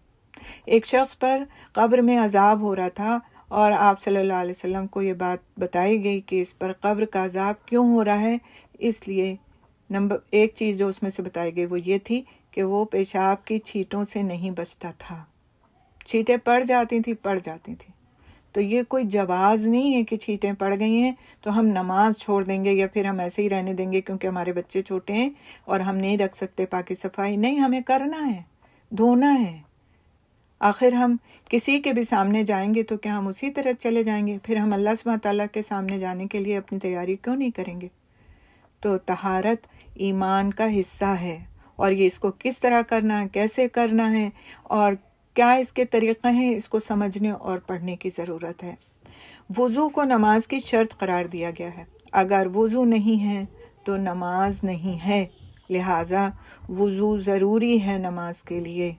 ایک شخص پر قبر میں عذاب ہو رہا تھا، اور آپ صلی اللہ علیہ وسلم کو یہ بات بتائی گئی کہ اس پر قبر کا عذاب کیوں ہو رہا ہے۔ اس لیے ایک چیز جو اس میں سے بتائی گئی وہ یہ تھی کہ وہ پیشاب کی چھینٹوں سے نہیں بچتا تھا، چھینٹیں پڑ جاتی تھیں۔ تو یہ کوئی جواز نہیں ہے کہ چھینٹیں پڑ گئی ہیں تو ہم نماز چھوڑ دیں گے، یا پھر ہم ایسے ہی رہنے دیں گے کیونکہ ہمارے بچے چھوٹے ہیں اور ہم نہیں رکھ سکتے پاکی صفائی۔ نہیں، ہمیں کرنا ہے، دھونا ہے۔ آخر ہم کسی کے بھی سامنے جائیں گے تو کیا ہم اسی طرح چلے جائیں گے؟ پھر ہم اللہ سبحانہ تعالیٰ کے سامنے جانے کے لیے اپنی تیاری کیوں نہیں کریں گے؟ تو طہارت ایمان کا حصہ ہے، اور یہ اس کو کس طرح کرنا ہے، کیسے کرنا ہے، اور کیا اس کے طریقے ہیں، اس کو سمجھنے اور پڑھنے کی ضرورت ہے۔ وضو کو نماز کی شرط قرار دیا گیا ہے۔ اگر وضو نہیں ہے تو نماز نہیں ہے، لہٰذا وضو ضروری ہے نماز کے لیے۔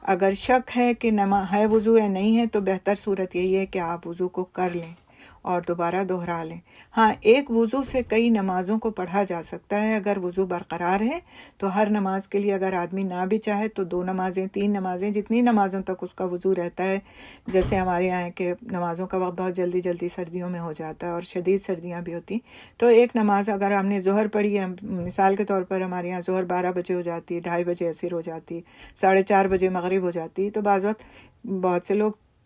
اگر شک ہے کہ ہے وضو یا نہیں ہے تو بہتر صورت یہی ہے کہ آپ وضو کو کر لیں اور دوبارہ دہرا لیں۔ ہاں، ایک وضو سے کئی نمازوں کو پڑھا جا سکتا ہے اگر وضو برقرار ہے، تو ہر نماز کے لیے اگر آدمی نہ بھی چاہے تو 2 نمازیں، 3 نمازیں، جتنی نمازوں تک اس کا وضو رہتا ہے۔ جیسے ہمارے یہاں ہے کہ نمازوں کا وقت بہت جلدی جلدی سردیوں میں ہو جاتا ہے اور شدید سردیاں بھی ہوتی، تو ایک نماز اگر ہم نے ظہر پڑھی ہے، مثال کے طور پر ہمارے یہاں ظہر 12 بجے ہو جاتی، 2:30 بجے عصر ہو جاتی، 4:30 بجے مغرب ہو جاتی، تو بعض وقت بہت سے لوگ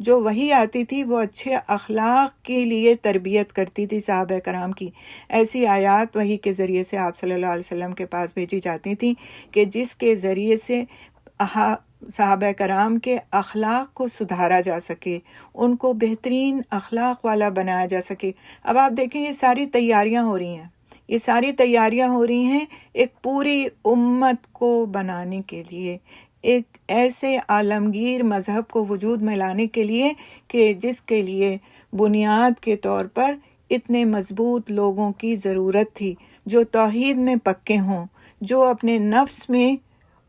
جو وحی آتی تھی وہ اچھے اخلاق کے لیے تربیت کرتی تھی صحابہ کرام کی. ایسی آیات وحی کے ذریعے سے آپ صلی اللہ علیہ وسلم کے پاس بھیجی جاتی تھیں کہ جس کے ذریعے سے صحابہ کرام کے اخلاق کو سدھارا جا سکے، ان کو بہترین اخلاق والا بنایا جا سکے. اب آپ دیکھیں یہ ساری تیاریاں ہو رہی ہیں، یہ ساری تیاریاں ہو رہی ہیں ایک پوری امت کو بنانے کے لیے، ایک ایسے عالمگیر مذہب کو وجود میں لانے کے لیے کہ جس کے لیے بنیاد کے طور پر اتنے مضبوط لوگوں کی ضرورت تھی، جو توحید میں پکے ہوں، جو اپنے نفس میں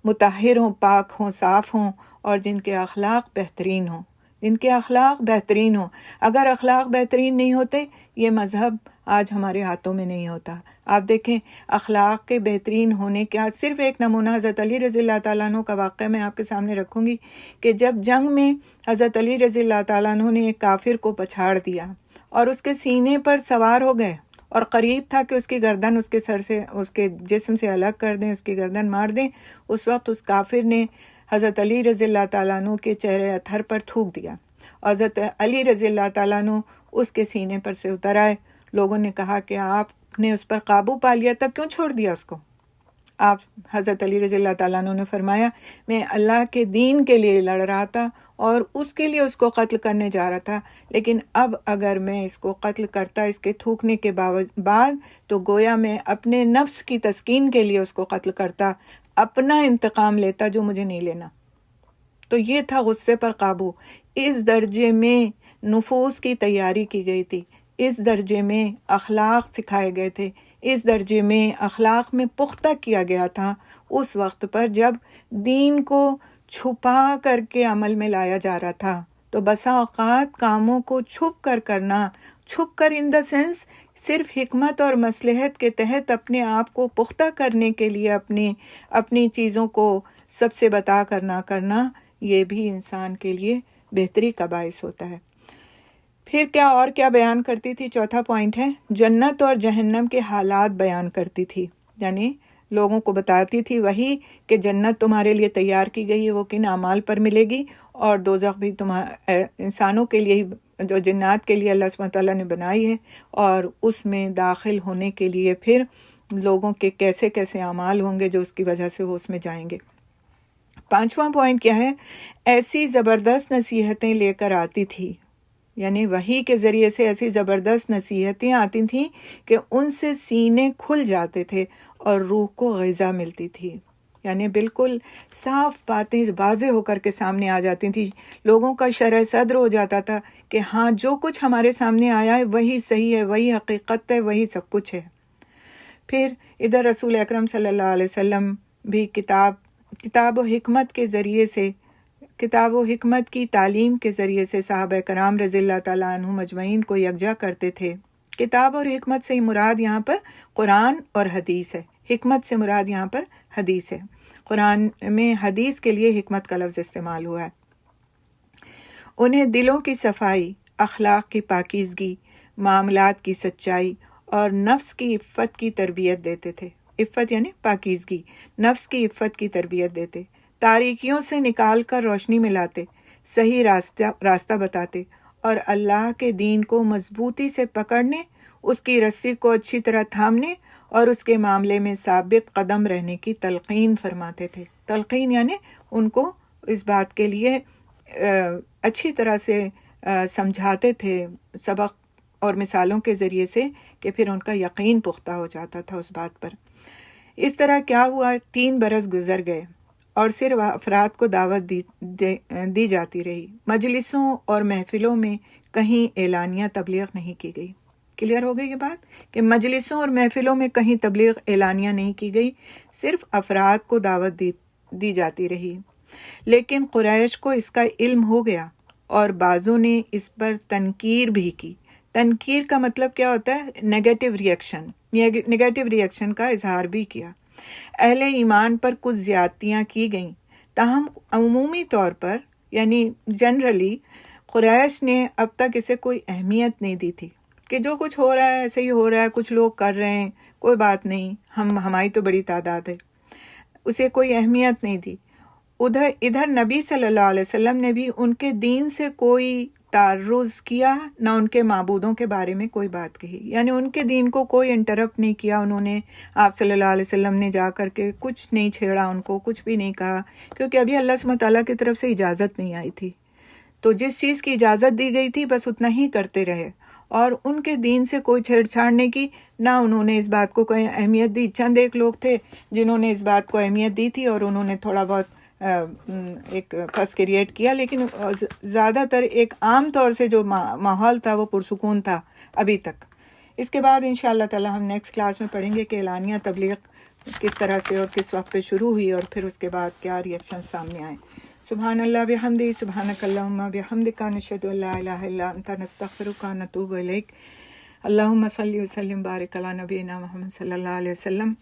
مطہر ہوں، پاک ہوں، صاف ہوں، اور جن کے اخلاق بہترین ہوں، جن کے اخلاق بہترین ہوں. اگر اخلاق بہترین نہیں ہوتے یہ مذہب آج ہمارے ہاتھوں میں نہیں ہوتا. آپ دیکھیں اخلاق کے بہترین ہونے کا صرف ایک نمونہ حضرت علی رضی اللہ تعالیٰ عنہ کا واقعہ میں آپ کے سامنے رکھوں گی کہ جب جنگ میں حضرت علی رضی اللہ تعالیٰ عنہ نے ایک کافر کو پچھاڑ دیا اور اس کے سینے پر سوار ہو گئے اور قریب تھا کہ اس کی گردن اس کے سر سے، اس کے جسم سے الگ کر دیں، اس کی گردن مار دیں، اس وقت اس کافر نے حضرت علی رضی اللہ تعالیٰ عنہ کے چہرے اتھر پر تھوک دیا. حضرت علی رضی اللہ تعالیٰ عنہ اس کے سینے پر سے اتر آئے. لوگوں نے کہا کہ آپ نے اس پر قابو پا لیا تھا، کیوں چھوڑ دیا اس کو؟ آپ حضرت علی رضی اللہ تعالیٰ عنہ نے فرمایا میں اللہ کے دین کے لیے لڑ رہا تھا اور اس کے لیے اس کو قتل کرنے جا رہا تھا، لیکن اب اگر میں اس کو قتل کرتا اس کے تھوکنے کے بعد تو گویا میں اپنے نفس کی تسکین کے لیے اس کو قتل کرتا، اپنا انتقام لیتا جو مجھے نہیں لینا. تو یہ تھا غصے پر قابو. اس درجے میں نفوس کی تیاری کی گئی تھی، اس درجے میں اخلاق سکھائے گئے تھے، اس درجے میں اخلاق میں پختہ کیا گیا تھا اس وقت پر جب دین کو چھپا کر کے عمل میں لایا جا رہا تھا. تو بسا اوقات کاموں کو چھپ کر کرنا، چھپ کر ان دا سینس صرف حکمت اور مصلحت کے تحت اپنے آپ کو پختہ کرنے کے لیے اپنی چیزوں کو سب سے بتا کر نہ کرنا، یہ بھی انسان کے لیے بہتری کا باعث ہوتا ہے. پھر کیا بیان کرتی تھی؟ چوتھا پوائنٹ ہے جنت اور جہنم کے حالات بیان کرتی تھی. یعنی لوگوں کو بتاتی تھی وہی کہ جنت تمہارے لیے تیار کی گئی ہے، وہ کن اعمال پر ملے گی، اور دوزخ بھی انسانوں کے لیے جو جنات کے لیے اللہ سبحانہ تعالیٰ نے بنائی ہے، اور اس میں داخل ہونے کے لیے پھر لوگوں کے کیسے کیسے اعمال ہوں گے جو اس کی وجہ سے وہ اس میں جائیں گے. پانچواں پوائنٹ کیا ہے؟ ایسی زبردست نصیحتیں لے کر آتی تھی، یعنی وحی کے ذریعے سے ایسی زبردست نصیحتیں آتی تھیں کہ ان سے سینے کھل جاتے تھے اور روح کو غذا ملتی تھی. یعنی بالکل صاف باتیں واضح ہو کر کے سامنے آ جاتی تھیں. لوگوں کا شرح صدر ہو جاتا تھا کہ ہاں جو کچھ ہمارے سامنے آیا ہے وہی صحیح ہے، وہی حقیقت ہے، وہی سب کچھ ہے. پھر ادھر رسول اکرم صلی اللہ علیہ وسلم بھی کتاب و حکمت کے ذریعے سے، کتاب و حکمت کی تعلیم کے ذریعے سے صحابہ کرام رضی اللہ تعالیٰ عنہ مجمعین کو یکجا کرتے تھے. کتاب اور حکمت سے مراد یہاں پر قرآن اور حدیث ہے، حکمت سے مراد یہاں پر حدیث ہے. قرآن میں حدیث کے لیے حکمت کا لفظ استعمال ہوا ہے. انہیں دلوں کی صفائی، اخلاق کی پاکیزگی، معاملات کی سچائی اور نفس کی عفت کی تربیت دیتے تھے. عفت یعنی پاکیزگی، نفس کی عفت کی تربیت دیتے، تاریکیوں سے نکال کر روشنی میں لاتے، صحیح راستہ بتاتے، اور اللہ کے دین کو مضبوطی سے پکڑنے، اس کی رسی کو اچھی طرح تھامنے اور اس کے معاملے میں ثابت قدم رہنے کی تلقین فرماتے تھے. تلقین یعنی ان کو اس بات کے لیے اچھی طرح سے سمجھاتے تھے سبق اور مثالوں کے ذریعے سے کہ پھر ان کا یقین پختہ ہو جاتا تھا اس بات پر. اس طرح کیا ہوا، 3 برس گزر گئے اور صرف افراد کو دعوت دی جاتی رہی. مجلسوں اور محفلوں میں کہیں اعلانیہ تبلیغ نہیں کی گئی. کلیئر ہو گئی یہ بات کہ مجلسوں اور محفلوں میں کہیں تبلیغ اعلانیہ نہیں کی گئی، صرف افراد کو دعوت دی جاتی رہی. لیکن قریش کو اس کا علم ہو گیا اور بعضوں نے اس پر تنکیر بھی کی. تنکیر کا مطلب کیا ہوتا ہے؟ نیگیٹو ریئیکشن کا اظہار بھی کیا. اہل ایمان پر کچھ زیادتیاں کی گئیں، تاہم عمومی طور پر یعنی جنرلی قریش نے اب تک اسے کوئی اہمیت نہیں دی تھی کہ جو کچھ ہو رہا ہے ایسے ہی ہو رہا ہے، کچھ لوگ کر رہے ہیں، کوئی بات نہیں، ہماری تو بڑی تعداد ہے. اسے کوئی اہمیت نہیں دی. ادھر نبی صلی اللہ علیہ وسلم نے بھی ان کے دین سے کوئی تعرض کیا، نہ ان کے معبودوں کے بارے میں کوئی بات کہی، یعنی ان کے دین کو کوئی انٹرپٹ نہیں کیا انہوں نے. آپ صلی اللہ علیہ وسلم نے جا کر کے کچھ نہیں چھیڑا، ان کو کچھ بھی نہیں کہا، کیونکہ ابھی اللہ سبحانہ تعالیٰ کی طرف سے اجازت نہیں آئی تھی. تو جس چیز کی اجازت دی گئی تھی بس اتنا ہی کرتے رہے، اور ان کے دین سے کوئی چھیڑ چھاڑ نہیں کی، نہ انہوں نے اس بات کو کوئی اہمیت دی. چند ایک لوگ تھے جنہوں نے اس بات کو اہمیت دی تھی اور انہوں نے تھوڑا بہت ایک پھنس کریٹ کیا، لیکن زیادہ تر ایک عام طور سے جو ماحول تھا وہ پرسکون تھا ابھی تک. اس کے بعد انشاءاللہ تعالی ہم نیکسٹ کلاس میں پڑھیں گے کہ اعلانیہ تبلیغ کس طرح سے اور کس وقت پہ شروع ہوئی، اور پھر اس کے بعد کیا ریئیکشن سامنے آئے. سبحان اللہ بحمدہ، سبحانک اللہم بحمدک، نشہد ان لا الہ الا انت، نستغفرک ونتوب الیک. اللہم صلی وسلم بارک علی نبینا محمد صلی اللہ علیہ وسلم.